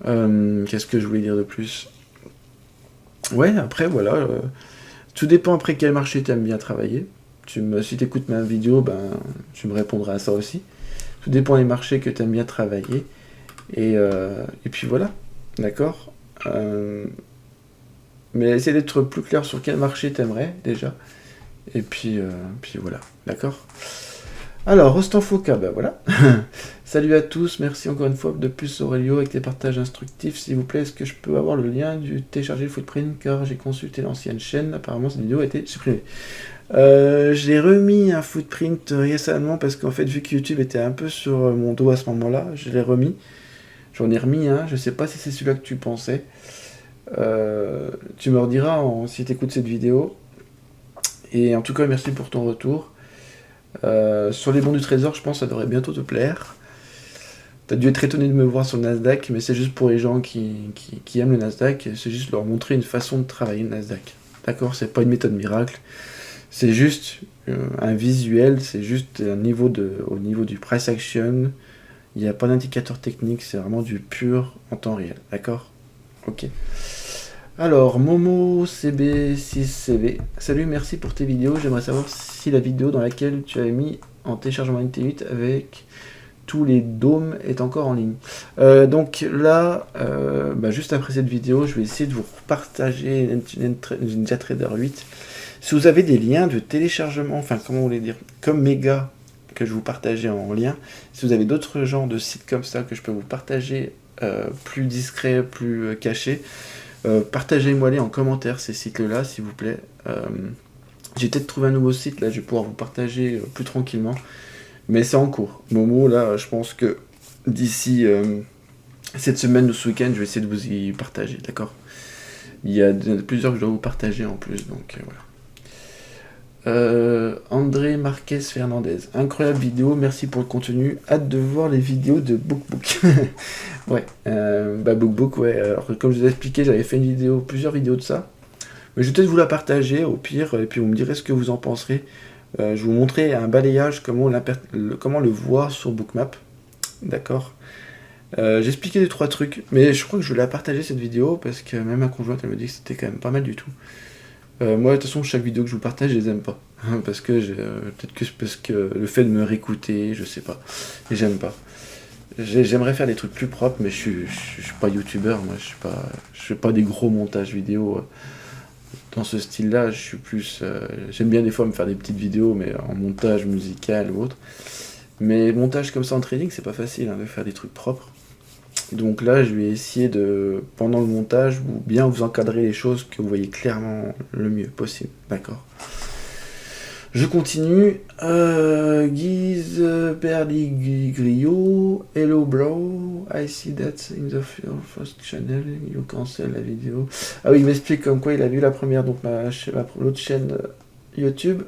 Qu'est-ce que je voulais dire de plus? Ouais, après voilà, tout dépend après quel marché tu aimes bien travailler. Si tu écoutes ma vidéo, tu me répondras à ça aussi. Tout dépend des marchés que tu aimes bien travailler. Et puis voilà, d'accord. Mais essaie d'être plus clair sur quel marché tu aimerais déjà. Et puis voilà, d'accord. Alors, Rostanfoka, voilà. Salut à tous, merci encore une fois de plus Aurelio avec tes partages instructifs. S'il vous plaît, est-ce que je peux avoir le lien du télécharger le footprint car j'ai consulté l'ancienne chaîne, apparemment cette vidéo a été supprimée. J'ai remis un footprint récemment parce qu'en fait, vu que YouTube était un peu sur mon dos à ce moment-là, je l'ai remis. J'en ai remis un, je sais pas si c'est celui-là que tu pensais. Tu me rediras si tu écoutes cette vidéo. Et en tout cas, merci pour ton retour. Sur les bons du trésor, je pense que ça devrait bientôt te plaire. T'as dû être étonné de me voir sur le Nasdaq, mais c'est juste pour les gens qui aiment le Nasdaq, c'est juste leur montrer une façon de travailler le Nasdaq. D'accord? C'est pas une méthode miracle, c'est juste un visuel, c'est juste au niveau du price action, il n'y a pas d'indicateur technique, c'est vraiment du pur en temps réel. D'accord? Ok. Alors, Momo CB6CV, salut, merci pour tes vidéos. J'aimerais savoir si la vidéo dans laquelle tu as mis en téléchargement NT8 avec tous les dômes est encore en ligne. Donc là, juste après cette vidéo, je vais essayer de vous partager NinjaTrader 8. Si vous avez des liens de téléchargement, enfin comment vous voulez dire, comme Mega que je vous partageais en lien, si vous avez d'autres genres de sites comme ça que je peux vous partager plus discrets, plus cachés, partagez-moi les en commentaire ces sites-là, s'il vous plaît. J'ai peut-être trouvé un nouveau site, là je vais pouvoir vous partager plus tranquillement. Mais c'est en cours. Momo, là, je pense que d'ici cette semaine ou ce week-end, je vais essayer de vous y partager, d'accord? Il y en a plusieurs que je dois vous partager en plus, donc André Marquez Fernandez. Incroyable vidéo, merci pour le contenu. Hâte de voir les vidéos de BookBook. Ouais, BookBook, ouais. Alors, comme je vous ai expliqué, j'avais fait plusieurs vidéos de ça. Mais je vais peut-être vous la partager au pire, et puis vous me direz ce que vous en penserez. Je vous montrer un balayage, comment le voir sur Bookmap. D'accord. J'ai expliqué 2-3 trucs, mais je crois que je vais la partager cette vidéo, parce que même ma conjointe, elle me dit que c'était quand même pas mal du tout. Moi, de toute façon, chaque vidéo que je vous partage, je les aime pas. Parce que peut-être que c'est parce que le fait de me réécouter, je sais pas. Et j'aime pas. J'aimerais faire des trucs plus propres, mais je suis pas youtubeur, moi, je fais pas des gros montages vidéo dans ce style-là. Je suis plus. J'aime bien des fois me faire des petites vidéos, mais en montage musical ou autre. Mais montage comme ça en trading, c'est pas facile de faire des trucs propres. Donc là, je vais essayer de, pendant le montage, bien vous encadrer les choses que vous voyez clairement le mieux possible. D'accord. Je continue. Guise Berligrio. Hello bro. I see that in the first channel. You cancel la vidéo. Ah oui, il m'explique comme quoi il a vu la première, donc l'autre chaîne YouTube.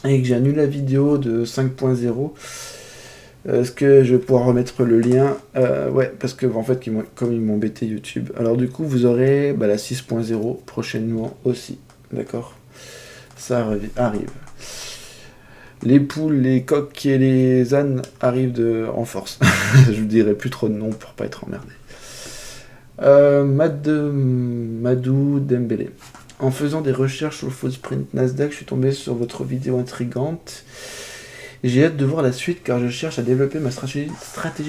Et que j'ai annulé la vidéo de 5.0. Est-ce que je vais pouvoir remettre le lien? Ouais, parce que en fait, comme ils m'ont embêté YouTube. Alors du coup, vous aurez la 6.0 prochainement aussi. D'accord. Ça arrive. Les poules, les coqs et les ânes arrivent en force. Je vous dirai plus trop de noms pour pas être emmerdé. Madou Dembélé. En faisant des recherches sur le footprint Nasdaq, je suis tombé sur votre vidéo intrigante. J'ai hâte de voir la suite car je cherche à développer ma stratégie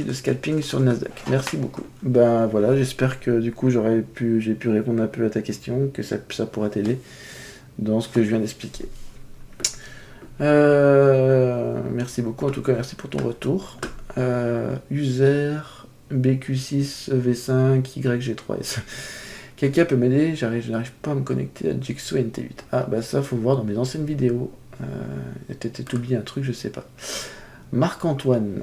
de scalping sur Nasdaq. Merci beaucoup. Ben voilà, j'espère que du coup j'ai pu répondre un peu à ta question, que ça pourra t'aider dans ce que je viens d'expliquer. Merci beaucoup, en tout cas merci pour ton retour. User BQ6 V5 YG3S. Quelqu'un peut m'aider, je n'arrive pas à me connecter à Jigsaw NT8. Ah bah ça faut voir dans mes anciennes vidéos. Il a peut-être oublié un truc, je sais pas. Marc-Antoine,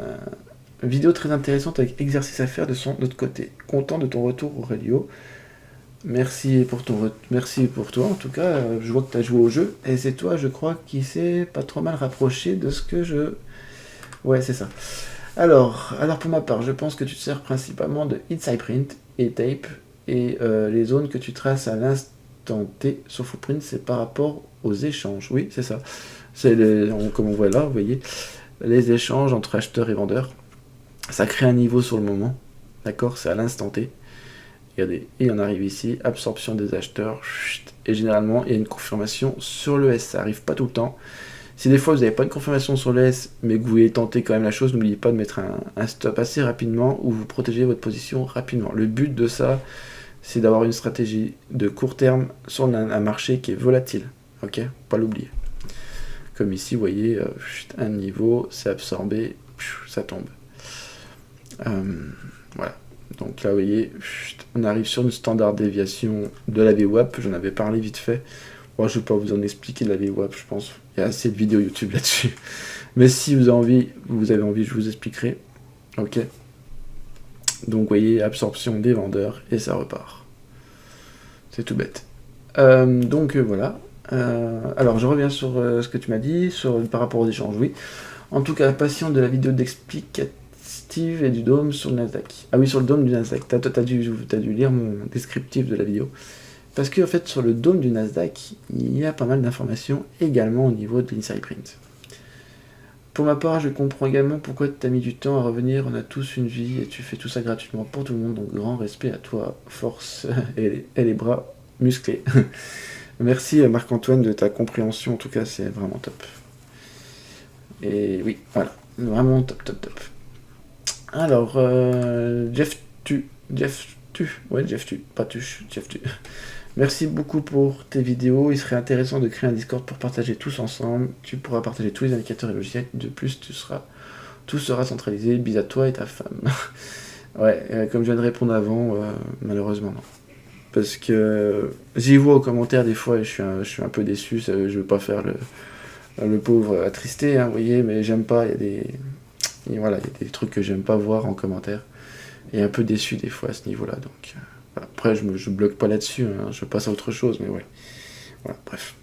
vidéo très intéressante avec exercice à faire de notre côté. Content de ton retour Aurelio. Merci pour toi en tout cas. Je vois que tu as joué au jeu et c'est toi, je crois, qui s'est pas trop mal rapproché de ce que je. Ouais, c'est ça. Alors pour ma part, je pense que tu te sers principalement de Inside Print et Tape et les zones que tu traces à l'instant T sur Footprint, c'est par rapport aux échanges. Oui, c'est ça. C'est comme on voit là, vous voyez, les échanges entre acheteurs et vendeurs. Ça crée un niveau sur le moment. D'accord, c'est à l'instant T. Regardez, et on arrive ici, absorption des acheteurs, et généralement il y a une confirmation sur le S, ça arrive pas tout le temps. Si des fois vous n'avez pas une confirmation sur le S, mais que vous voulez tenter quand même la chose, n'oubliez pas de mettre un stop assez rapidement, ou vous protégez votre position rapidement. Le but de ça, c'est d'avoir une stratégie de court terme sur un marché qui est volatile, ok, pas l'oublier. Comme ici, vous voyez, un niveau, c'est absorbé, ça tombe. Voilà. Donc là, vous voyez, on arrive sur une standard déviation de la VWAP. J'en avais parlé vite fait. Bon, je ne vais pas vous en expliquer de la VWAP, je pense. Il y a assez de vidéos YouTube là-dessus. Mais si vous avez envie, je vous expliquerai. Ok. Donc, vous voyez, absorption des vendeurs et ça repart. C'est tout bête. Voilà. Alors, je reviens sur ce que tu m'as dit par rapport aux échanges. Oui. En tout cas, patient de la vidéo d'explication et du dôme sur le Nasdaq. Ah oui, sur le dôme du Nasdaq. T'as dû lire mon descriptif de la vidéo. Parce que en fait, sur le dôme du Nasdaq, il y a pas mal d'informations également au niveau de l'Inside Print. Pour ma part, je comprends également pourquoi tu as mis du temps à revenir. On a tous une vie et tu fais tout ça gratuitement pour tout le monde. Donc grand respect à toi, force et les bras musclés. Merci Marc-Antoine de ta compréhension. En tout cas, c'est vraiment top. Et oui, voilà. Vraiment top. Alors, Jeff Tu. Merci beaucoup pour tes vidéos. Il serait intéressant de créer un Discord pour partager tous ensemble. Tu pourras partager tous les indicateurs et logiciels. De plus, tout sera centralisé. Bis à toi et ta femme. Ouais, comme je viens de répondre avant, malheureusement non. Parce que j'y vois aux commentaires des fois et je suis un peu déçu. Je veux pas faire le pauvre attristé, vous voyez, mais j'aime pas. Il y a des trucs que j'aime pas voir en commentaire. Et un peu déçu des fois à ce niveau-là. Donc, voilà. Après, je bloque pas là-dessus. Je passe à autre chose, mais ouais. Voilà, bref.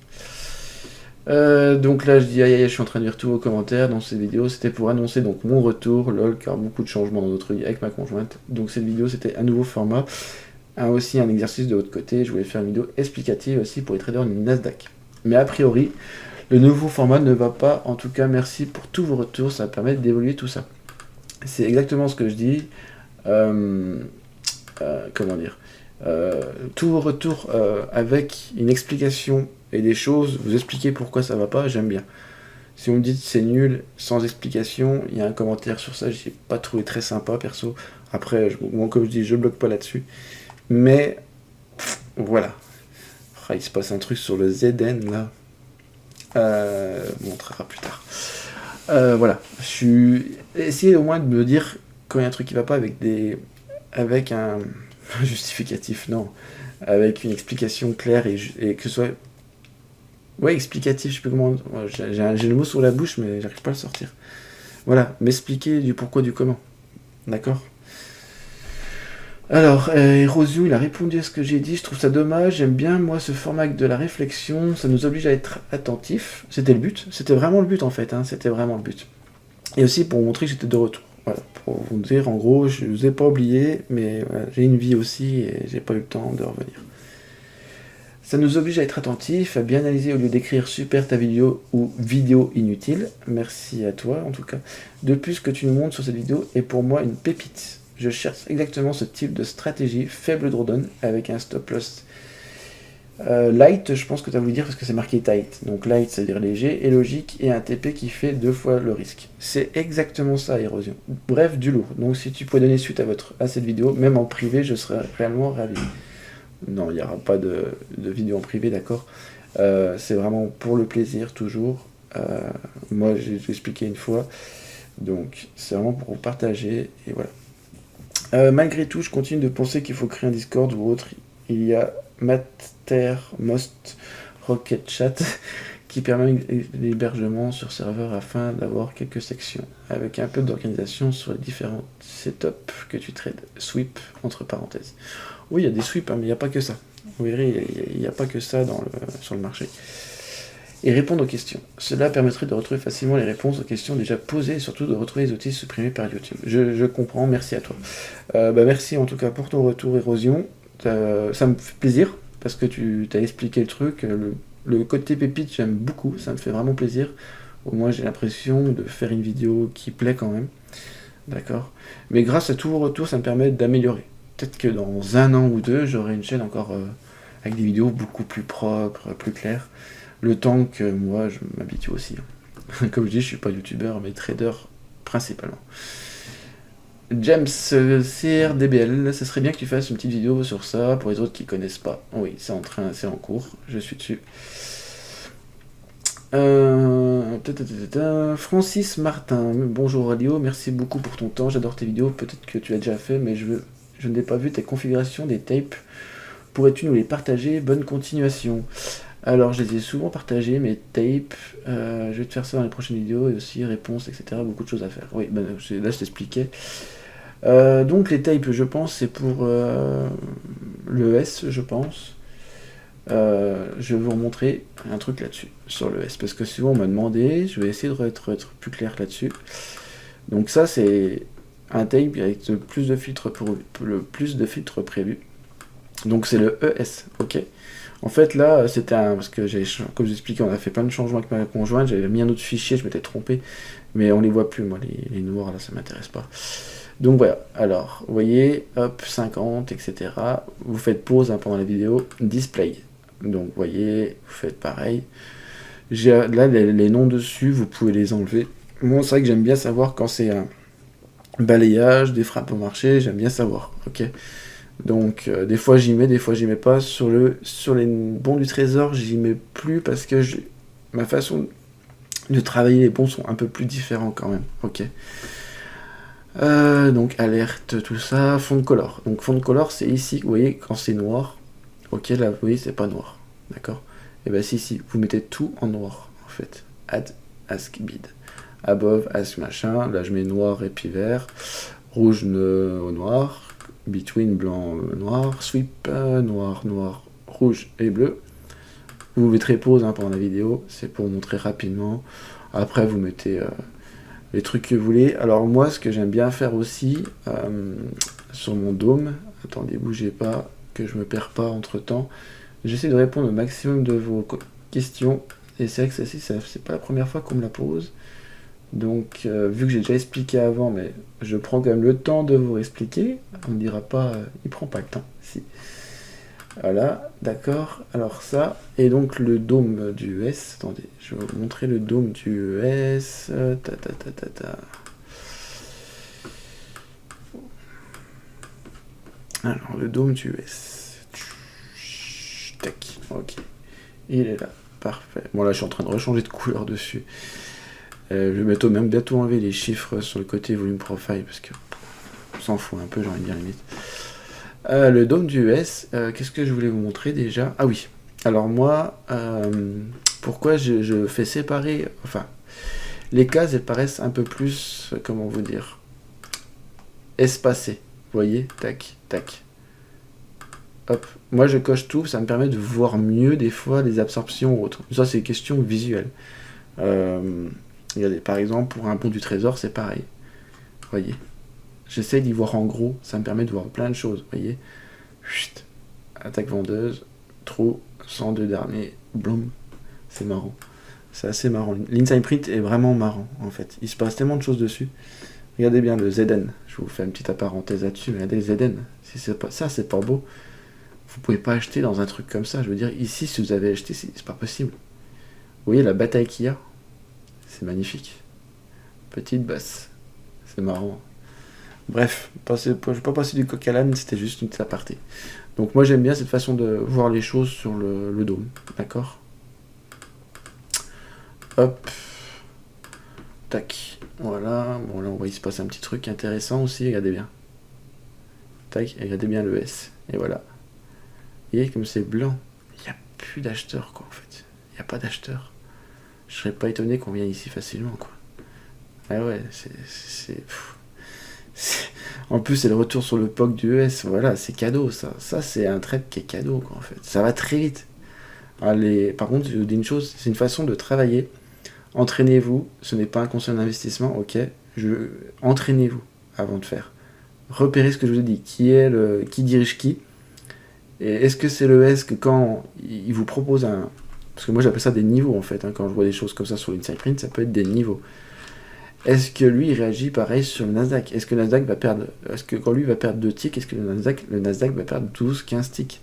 Donc là je dis aïe aïe, je suis en train de lire tous vos commentaires dans cette vidéo, c'était pour annoncer donc mon retour, lol, car beaucoup de changements dans notre vie avec ma conjointe. Donc cette vidéo c'était un nouveau format, aussi un exercice de votre côté, je voulais faire une vidéo explicative aussi pour les traders du Nasdaq. Mais a priori, le nouveau format ne va pas, en tout cas merci pour tous vos retours, ça va permettre d'évoluer tout ça. C'est exactement ce que je dis, comment dire, tous vos retours avec une explication et des choses, vous expliquer pourquoi ça va pas, j'aime bien. Si vous me dites c'est nul, sans explication, il y a un commentaire sur ça, j'ai pas trouvé très sympa perso. Après, moi comme je dis, je bloque pas là-dessus. Mais voilà. Ah, il se passe un truc sur le ZN là. On montrera plus tard. Voilà. Essayez au moins de me dire quand il y a un truc qui va pas avec un justificatif, non. Avec une explication claire et que ce soit. Ouais, explicatif, je sais plus comment. J'ai le mot sur la bouche, mais j'arrive pas à le sortir. Voilà, m'expliquer du pourquoi, du comment. D'accord. Alors, Erosio, il a répondu à ce que j'ai dit, je trouve ça dommage, j'aime bien moi ce format de la réflexion, ça nous oblige à être attentifs, c'était le but, c'était vraiment le but en fait, hein, c'était vraiment le but. Et aussi pour vous montrer que j'étais de retour, voilà, pour vous dire en gros, je vous ai pas oublié, mais voilà, j'ai une vie aussi et j'ai pas eu le temps de revenir. Ça nous oblige à être attentifs, à bien analyser au lieu d'écrire super ta vidéo ou vidéo inutile, merci à toi en tout cas. De plus, ce que tu nous montres sur cette vidéo est pour moi une pépite. Je cherche exactement ce type de stratégie, faible drawdown, avec un stop loss light, je pense que tu as voulu dire parce que c'est marqué tight. Donc light, c'est-à-dire léger, et logique, et un TP qui fait 2 fois le risque. C'est exactement ça, Érosion. Bref, du lourd. Donc si tu pouvais donner suite à cette vidéo, même en privé, je serais réellement ravi. Non, il n'y aura pas de vidéo en privé, d'accord. C'est vraiment pour le plaisir, toujours. Moi, j'ai expliqué une fois. Donc, c'est vraiment pour vous partager, et voilà. Malgré tout, je continue de penser qu'il faut créer un Discord ou autre. Il y a Mattermost Rocket Chat qui permet l'hébergement sur serveur afin d'avoir quelques sections avec un peu d'organisation sur les différents setups que tu trades. Sweep entre parenthèses. Oui, il y a des sweeps, hein, mais il n'y a pas que ça. Vous verrez, il n'y a pas que ça sur le marché. Et répondre aux questions. Cela permettrait de retrouver facilement les réponses aux questions déjà posées et surtout de retrouver les outils supprimés par YouTube. Je comprends, merci à toi. Merci en tout cas pour ton retour, Érosion. Ça me fait plaisir parce que tu as expliqué le truc. Le côté pépite, j'aime beaucoup, ça me fait vraiment plaisir. Au moins, j'ai l'impression de faire une vidéo qui plaît quand même. D'accord. Mais grâce à tous vos retours, ça me permet d'améliorer. Peut-être que dans 1 an ou 2, j'aurai une chaîne encore avec des vidéos beaucoup plus propres, plus claires. Le temps que moi, je m'habitue aussi. Comme je dis, je suis pas youtubeur, mais trader principalement. James CRDBL, ça serait bien que tu fasses une petite vidéo sur ça pour les autres qui connaissent pas. Oui, c'est en cours, je suis dessus. Francis Martin, bonjour Radio, merci beaucoup pour ton temps, j'adore tes vidéos, peut-être que tu l'as déjà fait, mais je n'ai pas vu tes configurations des tapes. Pourrais-tu nous les partager? Bonne continuation. Alors, je les ai souvent partagés, mes tapes. Je vais te faire ça dans les prochaines vidéos et aussi réponses, etc. Beaucoup de choses à faire. Oui, là, je t'expliquais. Donc, les tapes, je pense, c'est pour le S, je pense. Je vais vous montrer un truc là-dessus, sur le S, parce que souvent on m'a demandé, je vais essayer être plus clair là-dessus. Donc, ça, c'est un tape avec le plus de filtres prévus. Donc, c'est le ES, ok. En fait, là, c'était parce que comme j'expliquais, on a fait plein de changements avec ma conjointe, j'avais mis un autre fichier, je m'étais trompé, mais on les voit plus, moi, les noirs, là, ça m'intéresse pas. Donc voilà, alors, vous voyez, hop, 50, etc. Vous faites pause pendant la vidéo, display. Donc, vous voyez, vous faites pareil. J'ai là, les noms dessus, vous pouvez les enlever. Moi, c'est vrai que j'aime bien savoir quand c'est un balayage, des frappes au marché, j'aime bien savoir, ok. Donc des fois j'y mets, des fois j'y mets pas. Sur les bons du trésor, j'y mets plus parce que ma façon de travailler les bons sont un peu plus différents quand même. Ok. Donc alerte, tout ça, fond de color. Donc fond de color, c'est ici, vous voyez, quand c'est noir. Ok, là, vous voyez, c'est pas noir. D'accord. Et bien si, vous mettez tout en noir, en fait. Add ask bid. Above, ask machin. Là, je mets noir et puis vert. Rouge au noir. Between blanc, noir, sweep, noir, rouge et bleu. Vous mettrez pause pendant la vidéo, c'est pour vous montrer rapidement. Après, vous mettez les trucs que vous voulez. Alors moi, ce que j'aime bien faire aussi, sur mon dôme, attendez, bougez pas, que je me perds pas entre-temps, j'essaie de répondre au maximum de vos questions. Et c'est vrai que celle-ci, c'est pas la première fois qu'on me la pose. Donc, vu que j'ai déjà expliqué avant, mais je prends quand même le temps de vous expliquer. On ne dira pas, il prend pas le temps. Si. Voilà, d'accord. Alors ça, et donc le dôme du ES. Attendez, je vais vous montrer le dôme du ES. Alors, le dôme du ES. Tac, ok. Il est là, parfait. Bon là, je suis en train de rechanger de couleur dessus. Je vais bientôt enlever les chiffres sur le côté volume profile parce que on s'en fout un peu, j'ai envie de dire limite. Le dôme du ES, qu'est-ce que je voulais vous montrer déjà? Ah oui, alors moi, pourquoi je fais séparer, enfin, les cases elles paraissent un peu plus, comment vous dire, espacées. Vous voyez, tac, tac. Hop, moi je coche tout, ça me permet de voir mieux des fois les absorptions ou autres. Ça c'est une question visuelle. Regardez, par exemple, pour un bon du trésor, c'est pareil. Vous voyez, j'essaie d'y voir en gros, ça me permet de voir plein de choses. Vous voyez, chut, attaque vendeuse, trou, 102 dernier, bloom, c'est marrant. C'est assez marrant. L'inside print est vraiment marrant en fait. Il se passe tellement de choses dessus. Regardez bien le ZN. Je vous fais une petite parenthèse là-dessus. Regardez le ZN. Si c'est pas ça, c'est pas beau. Vous pouvez pas acheter dans un truc comme ça. Je veux dire, ici, si vous avez acheté, c'est pas possible. Vous voyez la bataille qu'il y a? C'est magnifique. Petite basse. C'est marrant. Bref, je ne vais pas passer du coq à l'âne, c'était juste une petite aparté. Donc moi j'aime bien cette façon de voir les choses sur le dôme. D'accord? Hop. Tac. Voilà. Bon là on voit il se passe un petit truc intéressant aussi, regardez bien. Tac, et regardez bien le S. Et voilà. Vous voyez comme c'est blanc. Il n'y a plus d'acheteurs quoi en fait. Il n'y a pas d'acheteurs. Je serais pas étonné qu'on vienne ici facilement quoi. Ah ouais, en plus, c'est le retour sur le POC du ES. Voilà, c'est cadeau, ça. Ça, c'est un trade qui est cadeau, quoi, en fait. Ça va très vite. Allez, par contre, je vous dis une chose, c'est une façon de travailler. Entraînez-vous. Ce n'est pas un conseil d'investissement, ok. Entraînez-vous avant de faire. Repérez ce que je vous ai dit. Qui dirige qui. Et est-ce que c'est le ES que quand il vous propose un... Parce que moi, j'appelle ça des niveaux, en fait. Quand je vois des choses comme ça sur l'inside print, ça peut être des niveaux. Est-ce que lui il réagit pareil sur le Nasdaq? Est-ce que le Nasdaq va perdre... Est-ce que quand lui va perdre 2 ticks, est-ce que le Nasdaq va perdre 12, 15 ticks?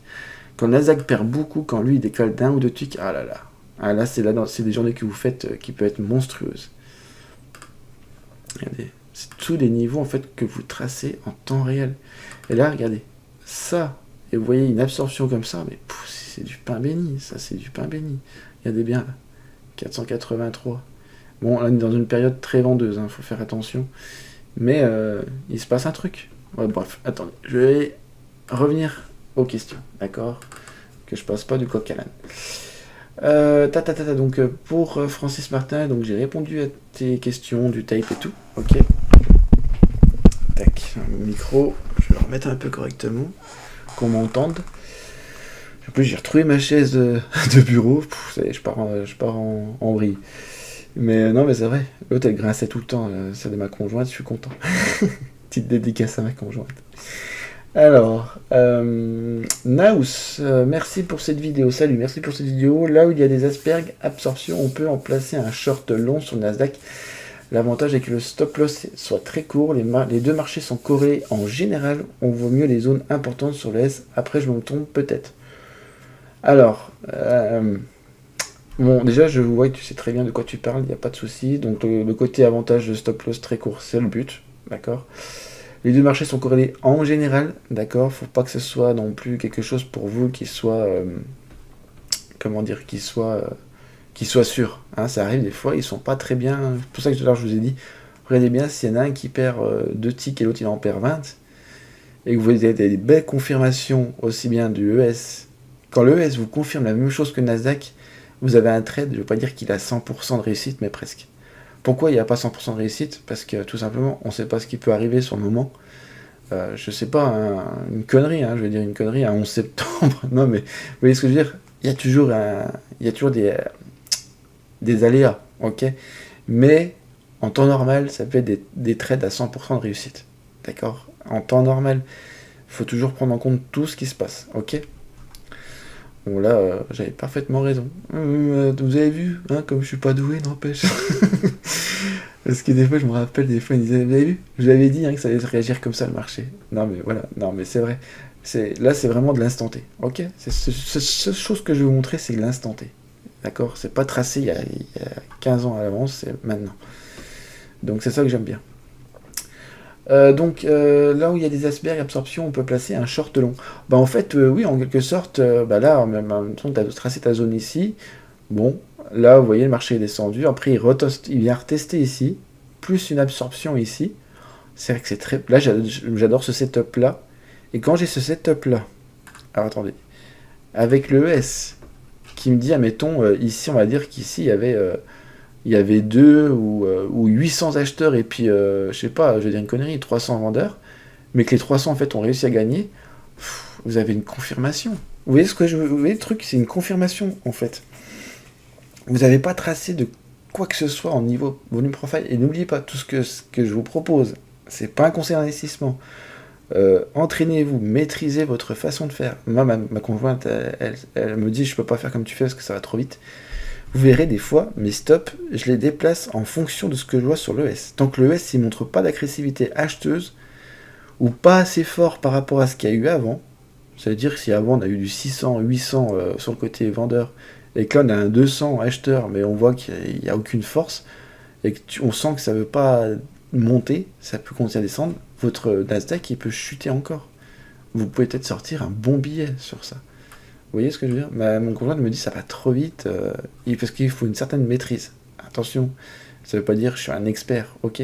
Quand le Nasdaq perd beaucoup, quand lui il décolle d'un ou deux ticks, ah là là. Ah là, c'est des journées que vous faites qui peuvent être monstrueuses. Regardez, c'est tous des niveaux en fait que vous tracez en temps réel. Et là, regardez, ça, et vous voyez une absorption comme ça, mais c'est du pain béni, ça c'est du pain béni. Regardez bien, là, 483. Bon, là, on est dans une période très vendeuse, faut faire attention. Mais il se passe un truc. Ouais, bref, attendez. Je vais revenir aux questions, d'accord? Que je passe pas du coq à l'âne. Donc, pour Francis Martin, donc j'ai répondu à tes questions, du tape et tout. Ok. Tac, micro. Je vais le remettre un peu correctement, qu'on m'entende. En plus, j'ai retrouvé ma chaise de bureau. Ça y est, je pars en vrille. Mais non, mais c'est vrai. L'autre, elle grinçait tout le temps. Celle de ma conjointe, je suis content. Petite dédicace à ma conjointe. Alors, Naus, merci pour cette vidéo. Salut, merci pour cette vidéo. Là où il y a des asperges, absorption, on peut en placer un short long sur Nasdaq. L'avantage est que le stop loss soit très court. Les deux marchés sont corrélés en général. On voit mieux les zones importantes sur le S. Après, je me trompe peut-être. Alors, bon, déjà, je vois que tu sais très bien de quoi tu parles, il n'y a pas de souci. Donc, le côté avantage de stop loss très court, c'est le but, d'accord. Les deux marchés sont corrélés en général, d'accord. Faut pas que ce soit non plus quelque chose pour vous qui soit, qui soit sûr. Hein, ça arrive des fois, ils sont pas très bien. C'est pour ça que tout à l'heure je vous ai dit, regardez bien s'il y en a un qui perd 2 ticks et l'autre il en perd 20, et que vous avez des belles confirmations aussi bien du ES. Quand le ES vous confirme la même chose que Nasdaq, vous avez un trade, je ne veux pas dire qu'il a 100% de réussite, mais presque. Pourquoi il n'y a pas 100% de réussite? Parce que tout simplement, on ne sait pas ce qui peut arriver sur le moment. Je sais pas, une connerie, je vais dire une connerie, un 11 septembre. Non, mais vous voyez ce que je veux dire? il y a toujours des aléas, ok? Mais en temps normal, ça peut être des trades à 100% de réussite, d'accord? En temps normal, il faut toujours prendre en compte tout ce qui se passe, ok? Bon là, j'avais parfaitement raison. Vous avez vu, hein, comme je suis pas doué, n'empêche. Parce que des fois, je me rappelle, des fois, ils disaient, vous avez vu? Je vous avais dit hein, que ça allait réagir comme ça, le marché. Non mais voilà, non mais c'est vrai. Là, c'est vraiment de l'instant T, ok? Cette chose que je vais vous montrer, c'est l'instant T. D'accord? C'est pas tracé il y a 15 ans à l'avance, c'est maintenant. Donc c'est ça que j'aime bien. Là où il y a des icebergs absorption, on peut placer un short long. Bah en fait, oui, en quelque sorte, bah là, en même temps, tu as tracé ta zone ici. Bon, là, vous voyez, le marché est descendu. Après, il vient retester ici, plus une absorption ici. C'est vrai que c'est très... Là, j'adore ce setup-là. Et quand j'ai ce setup-là, alors attendez, avec le ES, qui me dit, admettons, ici, on va dire qu'ici, il y avait 2 ou 800 acheteurs et puis, je sais pas, je vais dire une connerie, 300 vendeurs, mais que les 300 en fait ont réussi à gagner, vous avez une confirmation. Vous voyez ce que vous voyez le truc, c'est une confirmation en fait. Vous n'avez pas tracé de quoi que ce soit en niveau volume profile et n'oubliez pas tout ce que je vous propose. C'est pas un conseil d'investissement. Entraînez-vous, maîtrisez votre façon de faire. Moi, ma conjointe, elle me dit je peux pas faire comme tu fais parce que ça va trop vite. Vous verrez des fois, mes stops, je les déplace en fonction de ce que je vois sur l'ES. Tant que l'ES ne montre pas d'agressivité acheteuse, ou pas assez fort par rapport à ce qu'il y a eu avant, ça veut dire que si avant on a eu du 600, 800 sur le côté vendeur, et que là on a un 200 acheteur, mais on voit qu'il n'y a aucune force, et que on sent que ça ne veut pas monter, ça peut continuer à descendre, votre Nasdaq il peut chuter encore. Vous pouvez peut-être sortir un bon billet sur ça. Vous voyez ce que je veux dire? Mon conjoint me dit ça va trop vite, parce qu'il faut une certaine maîtrise. Attention, ça veut pas dire que je suis un expert, ok?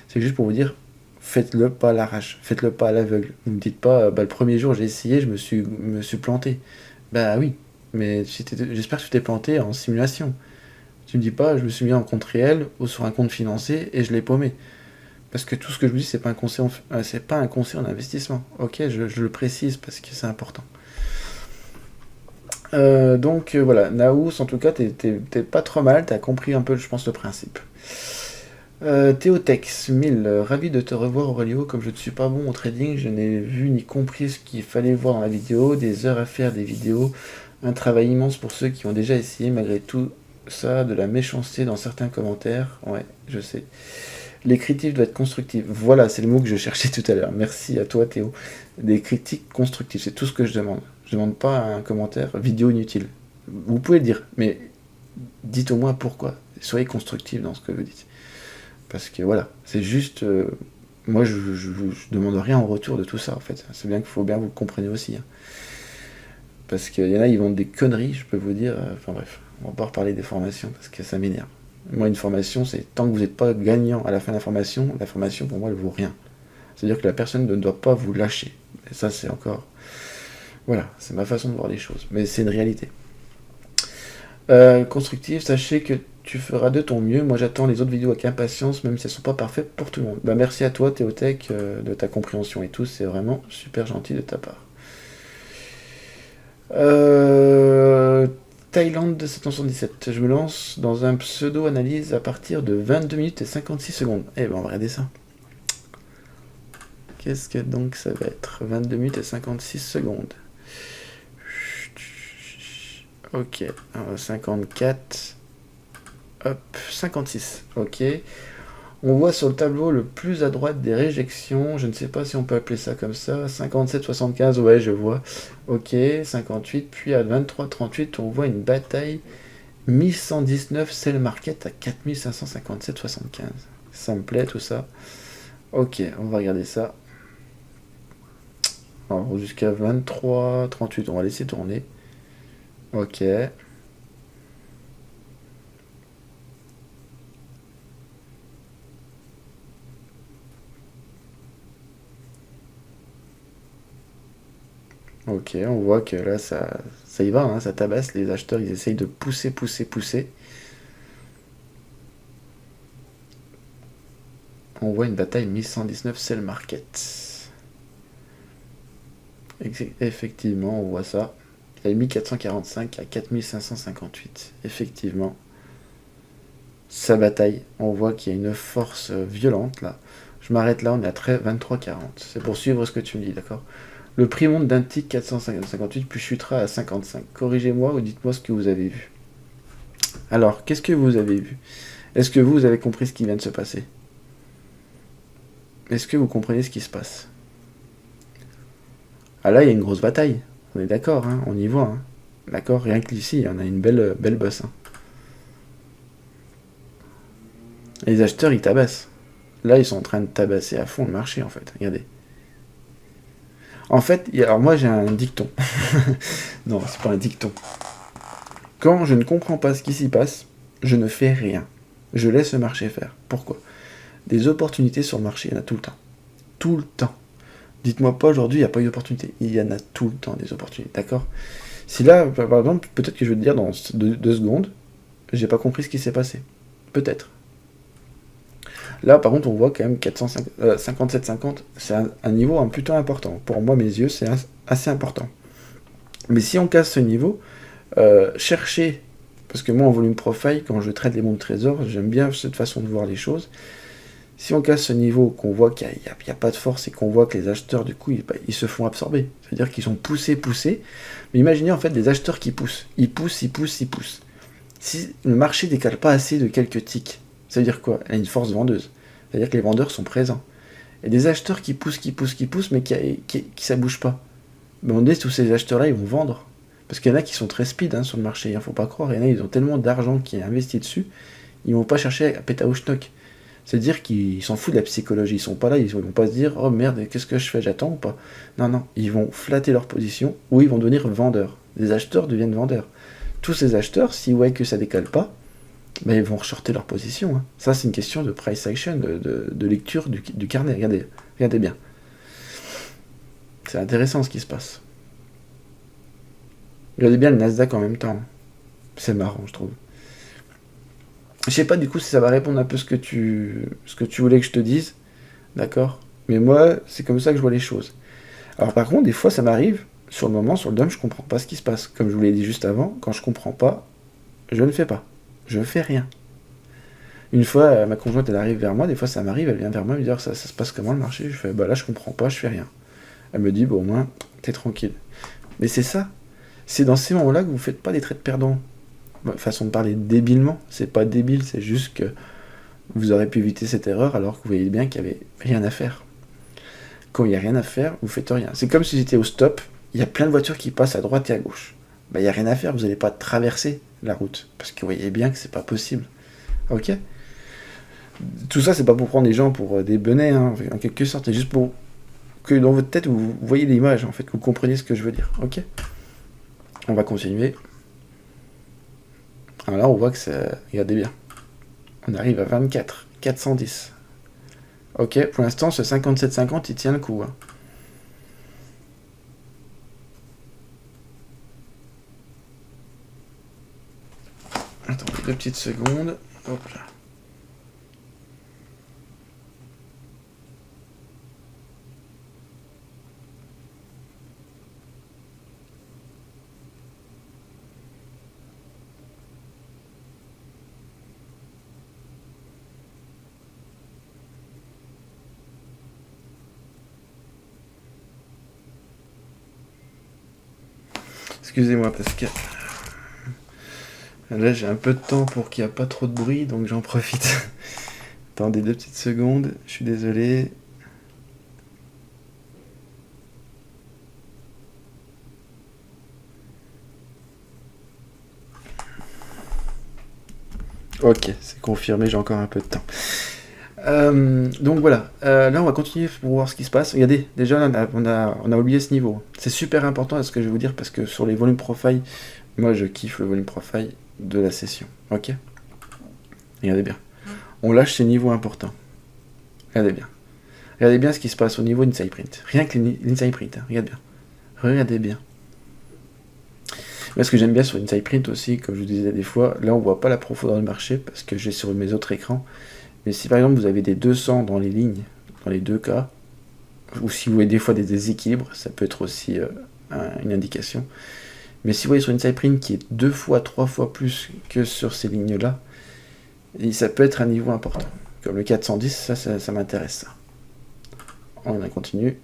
C'est juste pour vous dire, faites-le pas à l'arrache, faites-le pas à l'aveugle. Ne me dites pas, le premier jour j'ai essayé, me suis planté. Bah oui, mais j'espère que tu t'es planté en simulation. Tu me dis pas, je me suis mis en compte réel ou sur un compte financé et je l'ai paumé. Parce que tout ce que je vous dis, c'est pas un conseil en investissement. Ok, je le précise parce que c'est important. Voilà, Naous, en tout cas, t'es pas trop mal, t'as compris un peu, je pense, le principe. Théotex 1000, ravi de te revoir Aurelio, comme je ne suis pas bon au trading, je n'ai vu ni compris ce qu'il fallait voir dans la vidéo, des heures à faire des vidéos, un travail immense pour ceux qui ont déjà essayé, malgré tout ça, de la méchanceté dans certains commentaires, ouais, je sais. Les critiques doivent être constructives, voilà, c'est le mot que je cherchais tout à l'heure, merci à toi Théo. Des critiques constructives, c'est tout ce que je demande. Je demande pas un commentaire vidéo inutile. Vous pouvez le dire, mais dites au moins pourquoi. Soyez constructif dans ce que vous dites. Parce que voilà, c'est juste. Moi, je demande rien en retour de tout ça, en fait. C'est bien qu'il faut bien vous le compreniez aussi. Hein. Parce qu'il y en a, ils vendent des conneries, je peux vous dire. Enfin bref, on va pas reparler des formations parce que ça m'énerve. Moi, une formation, c'est tant que vous n'êtes pas gagnant à la fin de la formation pour moi, elle vaut rien. C'est-à-dire que la personne ne doit pas vous lâcher. Et ça, c'est encore. Voilà, c'est ma façon de voir les choses. Mais c'est une réalité. Constructive, sachez que tu feras de ton mieux. Moi, j'attends les autres vidéos avec impatience, même si elles ne sont pas parfaites pour tout le monde. Bah, merci à toi, Théotech, de ta compréhension et tout. C'est vraiment super gentil de ta part. Thaïlande 777. Je me lance dans un pseudo-analyse à partir de 22 minutes et 56 secondes. Eh ben, on va regarder ça. Qu'est-ce que donc ça va être? 22 minutes et 56 secondes. Ok, 54. Hop, 56. Ok. On voit sur le tableau le plus à droite des réjections. Je ne sais pas si on peut appeler ça comme ça. 57, 75, ouais, je vois. Ok, 58. Puis à 23, 38, on voit une bataille. 1119 sell market à 4557, 75. Ça me plaît tout ça. Ok, on va regarder ça. Alors, jusqu'à 23, 38, on va laisser tourner. Ok. Ok, on voit que là, ça y va, hein, ça tabasse. Les acheteurs, ils essayent de pousser, pousser, pousser. On voit une bataille 1119 sell market. Effectivement, on voit ça. Il a mis 445 à 4558. Effectivement, sa bataille, on voit qu'il y a une force violente là. Je m'arrête là, on est à 23,40. C'est pour suivre ce que tu me dis, d'accord? Le prix monte d'un tick 458, puis chutera à 55. Corrigez-moi ou dites-moi ce que vous avez vu. Alors, qu'est-ce que vous avez vu? Est-ce que vous avez compris ce qui vient de se passer? Est-ce que vous comprenez ce qui se passe? Ah là, il y a une grosse bataille. On est d'accord, hein, on y voit. Hein. D'accord, rien que ici, on a une belle bosse. Hein. Les acheteurs, ils tabassent. Là, ils sont en train de tabasser à fond le marché, en fait. Regardez. En fait, alors moi, j'ai un dicton. Non, c'est pas un dicton. Quand je ne comprends pas ce qui s'y passe, je ne fais rien. Je laisse le marché faire. Pourquoi? Des opportunités sur le marché, il y en a tout le temps. Tout le temps. Dites-moi pas aujourd'hui, il n'y a pas eu d'opportunité. Il y en a tout le temps des opportunités, d'accord? Si là, par exemple, peut-être que je vais te dire dans 2 secondes, j'ai pas compris ce qui s'est passé. Peut-être. Là, par contre, on voit quand même 57,50, c'est un niveau plutôt important. Pour moi, mes yeux, c'est assez important. Mais si on casse ce niveau, cherchez, parce que moi, en volume profile, quand je traite les mondes trésors, j'aime bien cette façon de voir les choses. Si on casse ce niveau, qu'on voit qu'il n'y a pas de force et qu'on voit que les acheteurs, du coup, ils se font absorber. C'est-à-dire qu'ils sont poussés. Mais imaginez en fait des acheteurs qui poussent. Ils poussent. Si le marché décale pas assez de quelques ticks, ça veut dire quoi? Il y a une force vendeuse. C'est-à-dire que les vendeurs sont présents. Et des acheteurs qui poussent, mais qui ça bouge pas. Mais on dit tous ces acheteurs-là, ils vont vendre. Parce qu'il y en a qui sont très speed sur le marché. Il ne faut pas croire. Il y en a, ils ont tellement d'argent qui est investi dessus, ils vont pas chercher à péter au schnock. C'est-à-dire qu'ils s'en foutent de la psychologie, ils sont pas là, ils vont pas se dire « Oh merde, qu'est-ce que je fais, j'attends ou pas ?» Non, ils vont flatter leur position ou ils vont devenir vendeurs. Les acheteurs deviennent vendeurs. Tous ces acheteurs, s'ils voient que ça décale pas, ben ils vont ressortir leur position. Hein. Ça, c'est une question de price action, de lecture du carnet. Regardez bien. C'est intéressant ce qui se passe. Regardez bien le Nasdaq en même temps. C'est marrant, je trouve. Je sais pas du coup si ça va répondre un peu ce que tu voulais que je te dise, d'accord? Mais moi, c'est comme ça que je vois les choses. Alors par contre, des fois, ça m'arrive, sur le moment, sur le DOM, je comprends pas ce qui se passe. Comme je vous l'ai dit juste avant, quand je comprends pas, je ne fais pas. Je fais rien. Une fois, ma conjointe, elle arrive vers moi, des fois ça m'arrive, elle vient vers moi, elle me dit ça se passe comment le marché? Je fais, bah là, je comprends pas, je fais rien. Elle me dit, bon, au moins, t'es tranquille. Mais c'est ça. C'est dans ces moments-là que vous faites pas des trades perdants. Façon de parler débilement, c'est pas débile, c'est juste que vous aurez pu éviter cette erreur alors que vous voyez bien qu'il n'y avait rien à faire. Quand il n'y a rien à faire, vous faites rien. C'est comme si j'étais au stop, il y a plein de voitures qui passent à droite et à gauche. Il n'y a rien à faire, vous n'allez pas traverser la route, parce que vous voyez bien que c'est pas possible. Ok? Tout ça, c'est pas pour prendre les gens pour des benets, hein, en quelque sorte, c'est juste pour que dans votre tête, vous voyez l'image, en fait, que vous compreniez ce que je veux dire. Ok? On va continuer. Alors là, on voit que ça... Regardez bien. On arrive à 24, 410. Ok, pour l'instant, ce 57,50, il tient le coup. Hein. Attendez 2 petites secondes. Hop là. Excusez-moi parce que là j'ai un peu de temps pour qu'il n'y a pas trop de bruit, donc j'en profite. Attendez 2 petites secondes, je suis désolé. Ok, c'est confirmé, j'ai encore un peu de temps. Donc voilà, là on va continuer pour voir ce qui se passe. Regardez, déjà on a oublié ce niveau. C'est super important à ce que je vais vous dire parce que sur les volumes profile, moi je kiffe le volume profile de la session. Ok? Regardez bien. On lâche ces niveaux importants. Regardez bien. Regardez bien ce qui se passe au niveau d'inside print. Rien que l'inside print, hein. Regardez bien. Regardez bien. Mais ce que j'aime bien sur l'inside print aussi, comme je vous disais des fois, là on voit pas la profondeur du marché parce que j'ai sur mes autres écrans. Mais si par exemple vous avez des 200 dans les lignes, dans les deux cas, ou si vous avez des fois des déséquilibres, ça peut être aussi une indication. Mais si vous voyez sur une Cyprine qui est 2 fois, 3 fois plus que sur ces lignes-là, et ça peut être un niveau important. Comme le 410, ça m'intéresse, ça. On continue.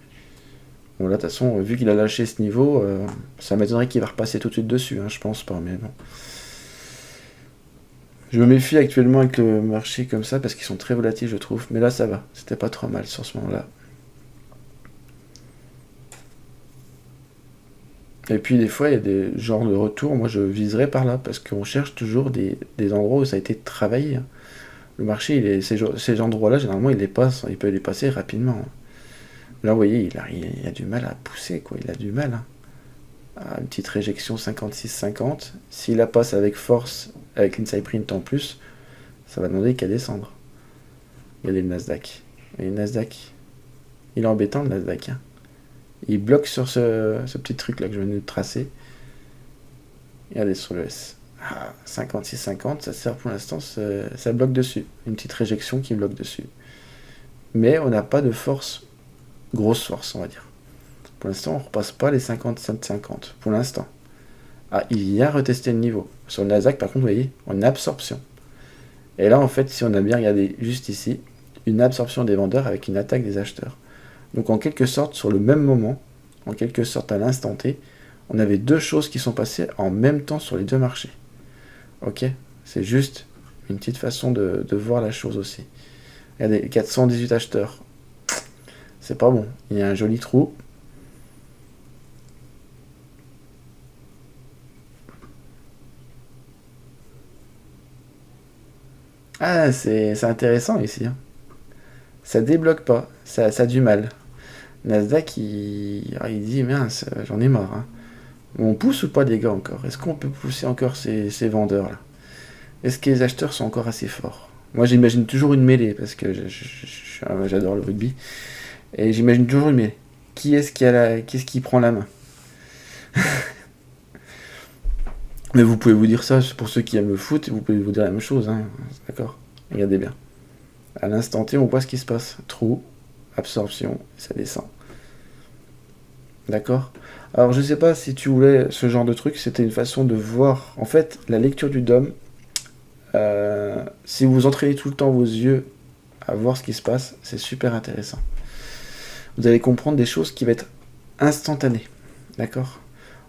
Bon, là, de toute façon, vu qu'il a lâché ce niveau, ça m'étonnerait qu'il va repasser tout de suite dessus, hein, je pense pas, mais bon. Je me méfie actuellement avec le marché comme ça, parce qu'ils sont très volatiles, je trouve. Mais là, ça va. C'était pas trop mal sur ce moment-là. Et puis, des fois, il y a des genres de retours. Moi, je viserais par là, parce qu'on cherche toujours des endroits où ça a été travaillé. Le marché, ces endroits-là, généralement, il peut les passer rapidement. Là, vous voyez, il a du mal à pousser, quoi. Il a du mal. Hein. Une petite réjection 56-50. S'il la passe avec force, avec une Cyprint en plus, ça va demander qu'à descendre. Regardez le Nasdaq. Et le Nasdaq, il est embêtant, le Nasdaq. Hein. Il bloque sur ce petit truc-là que je viens de tracer. Regardez sur le S. 56-50, ça sert pour l'instant, ça bloque dessus. Une petite réjection qui bloque dessus. Mais on n'a pas de force, grosse force, on va dire. Pour l'instant, on ne repasse pas les 57-50. Pour l'instant. Il vient retester le niveau. Sur le Nasdaq, par contre, vous voyez, on a absorption. Et là, en fait, si on a bien regardé juste ici, une absorption des vendeurs avec une attaque des acheteurs. Donc, en quelque sorte, sur le même moment, en quelque sorte à l'instant T, on avait deux choses qui sont passées en même temps sur les deux marchés. Ok, c'est juste une petite façon de voir la chose aussi. Regardez, 418 acheteurs. C'est pas bon. Il y a un joli trou. C'est intéressant ici. Hein. Ça débloque pas. Ça a du mal. Nasdaq, il dit, mince, j'en ai marre. Hein. On pousse ou pas les gars encore? Est-ce qu'on peut pousser encore ces vendeurs-là? Est-ce que les acheteurs sont encore assez forts? Moi, j'imagine toujours une mêlée, parce que j'adore le rugby. Et j'imagine toujours une mêlée. Qui est-ce qui prend la main? Mais vous pouvez vous dire ça pour ceux qui aiment le foot, et vous pouvez vous dire la même chose. Hein. D'accord? Regardez bien. À l'instant T, on voit ce qui se passe. Trou, absorption, ça descend. D'accord? Alors, je sais pas si tu voulais ce genre de truc, c'était une façon de voir, en fait, la lecture du DOM. Si vous entraînez tout le temps vos yeux à voir ce qui se passe, c'est super intéressant. Vous allez comprendre des choses qui vont être instantanées. D'accord?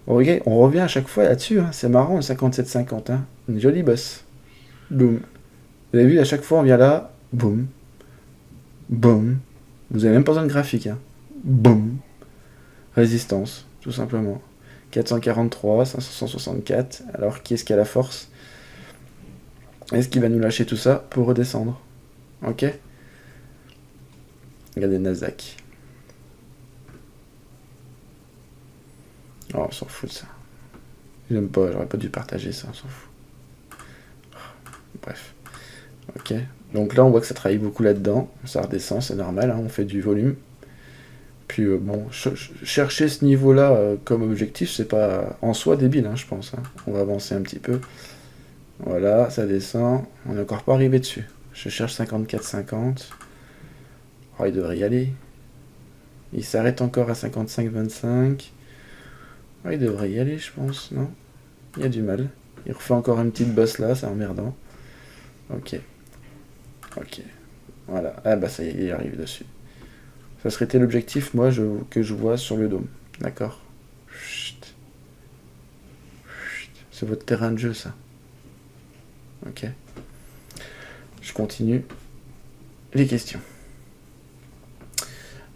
On revient à chaque fois là-dessus, hein. C'est marrant, le 57-50, hein. Une jolie bosse. Boum. Vous avez vu, à chaque fois, on vient là, boum, boum. Vous avez même pas besoin de graphique, hein. Boum. Résistance, tout simplement. 443, 564. Alors, qui est-ce qui a la force? Est-ce qu'il va nous lâcher tout ça pour redescendre? Ok? Regardez le Nasdaq. Oh, on s'en fout de ça. J'aime pas, j'aurais pas dû partager ça, on s'en fout. Bref. Ok. Donc là, on voit que ça travaille beaucoup là-dedans. Ça redescend, c'est normal, hein, on fait du volume. Puis bon, chercher ce niveau-là comme objectif, c'est pas en soi débile, hein, je pense. Hein. On va avancer un petit peu. Voilà, ça descend. On n'est encore pas arrivé dessus. Je cherche 54,50. Oh, il devrait y aller. Il s'arrête encore à 55,25. Oh, il devrait y aller, je pense, non? Il y a du mal. Il refait encore une petite bosse là, c'est emmerdant. Ok. Ok. Voilà. Ah bah ça y est, il arrive dessus. Ça serait l'objectif, moi, que je vois sur le dôme. D'accord? C'est votre terrain de jeu, ça. Ok. Je continue. Les questions.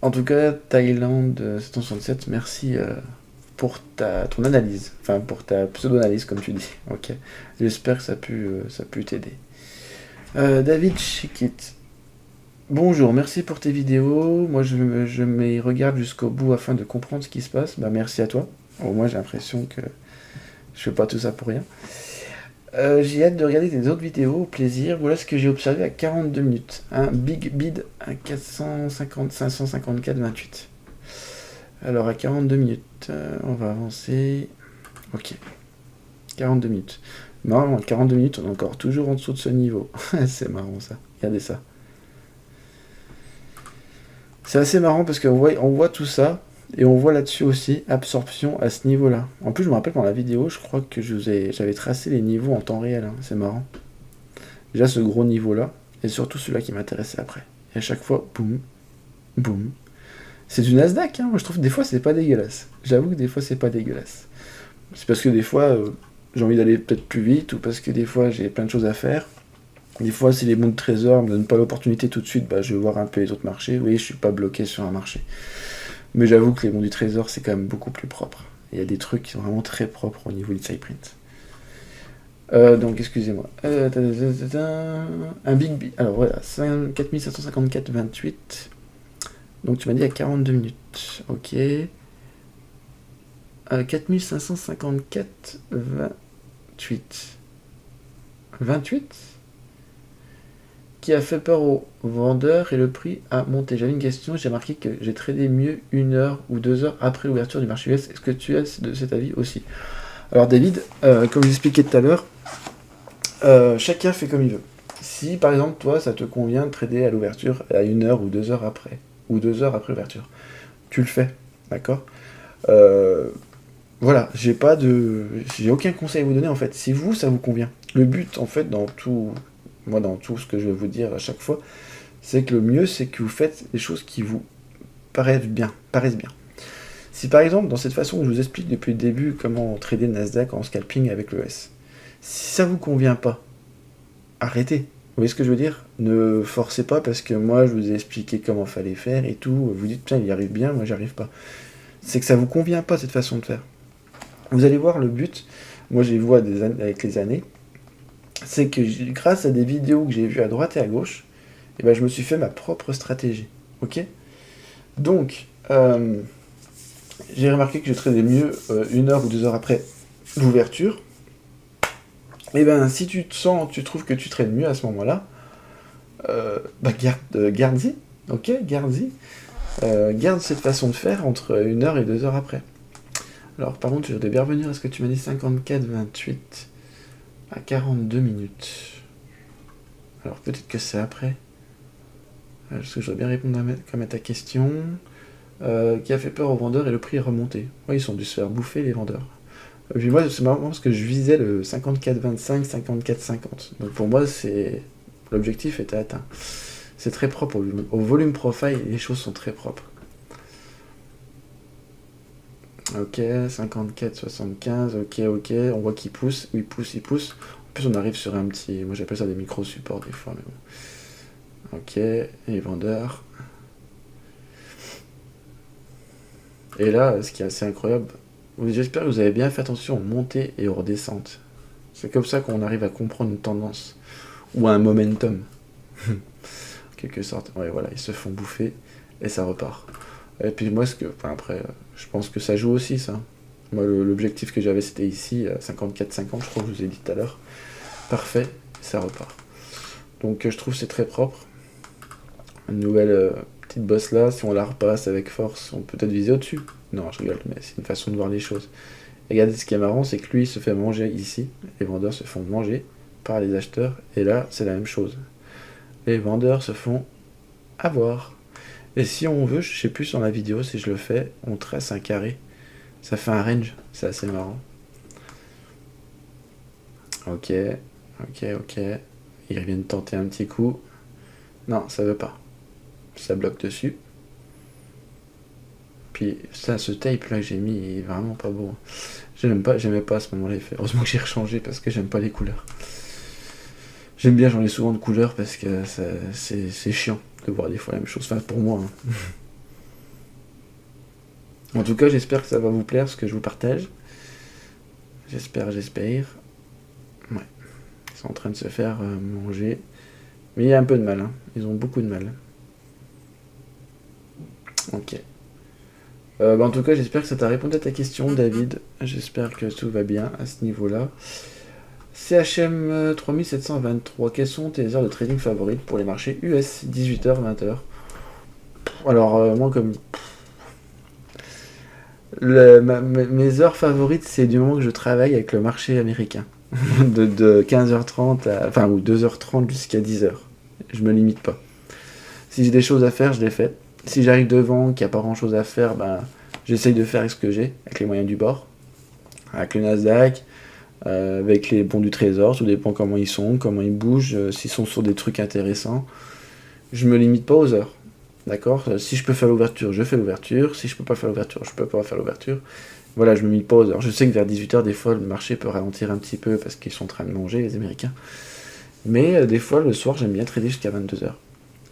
En tout cas, Thaïlande 767, merci pour ton analyse. Enfin, pour ta pseudo-analyse, comme tu dis. Ok. J'espère que ça a pu t'aider. David Chiquit. Bonjour, merci pour tes vidéos. Moi, je me regarde jusqu'au bout afin de comprendre ce qui se passe. Bah, merci à toi. Au moins, j'ai l'impression que je fais pas tout ça pour rien. J'ai hâte de regarder tes autres vidéos, au plaisir. Voilà ce que j'ai observé à 42 minutes. Un big bid à 554,28. Alors, à 42 minutes, on va avancer. Ok. 42 minutes. Non, à 42 minutes, on est encore toujours en dessous de ce niveau. C'est marrant, ça. Regardez ça. C'est assez marrant parce qu'on voit tout ça, Et on voit là-dessus aussi absorption à ce niveau-là. En plus, je me rappelle dans la vidéo, je crois que j'avais tracé les niveaux en temps réel. Hein. C'est marrant. Déjà ce gros niveau-là, et surtout celui-là qui m'intéressait après. Et à chaque fois, boum, boum. C'est du Nasdaq, hein. Moi je trouve que des fois c'est pas dégueulasse. J'avoue que des fois c'est pas dégueulasse. C'est parce que des fois j'ai envie d'aller peut-être plus vite, ou parce que des fois j'ai plein de choses à faire. Des fois si les bons de trésor me donnent pas l'opportunité tout de suite, bah, je vais voir un peu les autres marchés. Oui, je suis pas bloqué sur un marché. Mais j'avoue que les bons du trésor c'est quand même beaucoup plus propre. Il y a des trucs qui sont vraiment très propres au niveau du Cyprint. Donc, excusez-moi. Un Big B. Alors voilà, 4554,28. Donc tu m'as dit à 42 minutes. Ok. 4554,28. 28 qui a fait peur aux vendeurs et le prix a monté. J'avais une question, j'ai marqué que j'ai tradé mieux 1 heure ou 2 heures après l'ouverture du marché US. Est-ce que tu es de cet avis aussi? Alors David, comme j'expliquais tout à l'heure, chacun fait comme il veut. Si par exemple toi ça te convient de trader à l'ouverture à 1 heure ou 2 heures après, ou 2 heures après l'ouverture, tu le fais, d'accord. Voilà, j'ai aucun conseil à vous donner en fait. Si vous ça vous convient, le but en fait dans tout ce que je vais vous dire à chaque fois, c'est que le mieux c'est que vous faites les choses qui vous paraissent bien. Si par exemple dans cette façon que je vous explique depuis le début comment trader le Nasdaq en scalping avec le S, si ça vous convient pas, arrêtez. Vous voyez ce que je veux dire? Ne forcez pas parce que moi je vous ai expliqué comment fallait faire et tout. Vous dites, tiens, il y arrive bien, moi j'y arrive pas. C'est que ça vous convient pas cette façon de faire. Vous allez voir le but, moi j'ai vu avec les années, c'est que grâce à des vidéos que j'ai vues à droite et à gauche, et ben, je me suis fait ma propre stratégie. Ok? Donc, j'ai remarqué que je tradais mieux 1 heure ou 2 heures après l'ouverture. Et ben si tu trouves que tu trades mieux à ce moment-là, garde-y, ok, garde-y. Garde cette façon de faire entre 1 heure et 2 heures après. Alors par contre, je voudrais bien revenir à ce que tu m'as dit, 54,28 à 42 minutes. Alors peut-être que c'est après. Parce que je voudrais bien répondre à ta question. Qui a fait peur aux vendeurs et le prix est remonté. Ouais, ils ont dû se faire bouffer les vendeurs. Et puis moi, c'est marrant parce que je visais le 54,25, 54,50. Donc pour moi, l'objectif était atteint. C'est très propre au volume profile, les choses sont très propres. Ok, 54,75, ok, on voit qu'il pousse, il pousse. En plus, on arrive sur un petit, moi j'appelle ça des micro-supports des fois, mais bon. Ok, les vendeurs. Et là, ce qui est assez incroyable, j'espère que vous avez bien fait attention aux montées et aux redescentes. C'est comme ça qu'on arrive à comprendre une tendance, ou un momentum. En quelque sorte. Ouais, voilà, ils se font bouffer, et ça repart. Et puis moi, après, je pense que ça joue aussi, ça. Moi, l'objectif que j'avais, c'était ici, 54,50, je crois que je vous ai dit tout à l'heure. Parfait, ça repart. Donc je trouve que c'est très propre. Une nouvelle petite bosse là, si on la repasse avec force, on peut peut-être viser au-dessus. Non, je rigole, mais c'est une façon de voir les choses. Et regardez, ce qui est marrant, c'est que lui, il se fait manger ici. Les vendeurs se font manger par les acheteurs. Et là, c'est la même chose. Les vendeurs se font avoir. Et si on veut, je sais plus sur la vidéo, si je le fais, on trace un carré. Ça fait un range, c'est assez marrant. Ok. Ils reviennent tenter un petit coup. Non, ça veut pas. Ça bloque dessus. Puis ça, ce tape là que j'ai mis, il est vraiment pas beau. J'aimais pas à ce moment-là l'effet. Heureusement que j'ai rechangé parce que j'aime pas les couleurs. J'aime bien, j'en ai souvent de couleurs parce que c'est chiant de voir des fois la même chose. Enfin, pour moi. Hein. En tout cas, j'espère que ça va vous plaire ce que je vous partage. J'espère. Ouais. Ils sont en train de se faire manger. Mais il y a un peu de mal. Hein. Ils ont beaucoup de mal. Ok. En tout cas, j'espère que ça t'a répondu à ta question, David. J'espère que tout va bien à ce niveau-là. CHM 3723, quelles sont tes heures de trading favorites pour les marchés US 18h, 20h? Alors, moi, comme... mes heures favorites, c'est du moment que je travaille avec le marché américain. de 15h30 ou 2h30 jusqu'à 10h. Je me limite pas. Si j'ai des choses à faire, je les fais. Si j'arrive devant, qu'il n'y a pas grand chose à faire, J'essaye de faire avec ce que j'ai, avec les moyens du bord, avec le Nasdaq, avec les bons du trésor, tout dépend comment ils sont, comment ils bougent, s'ils sont sur des trucs intéressants. Je me limite pas aux heures, d'accord? Si je peux faire l'ouverture, je fais l'ouverture. Si je peux pas faire l'ouverture, je peux pas faire l'ouverture. Voilà, je me limite pas aux heures. Je sais que vers 18h, des fois, le marché peut ralentir un petit peu parce qu'ils sont en train de manger, les Américains. Mais des fois, le soir, j'aime bien trader jusqu'à 22h.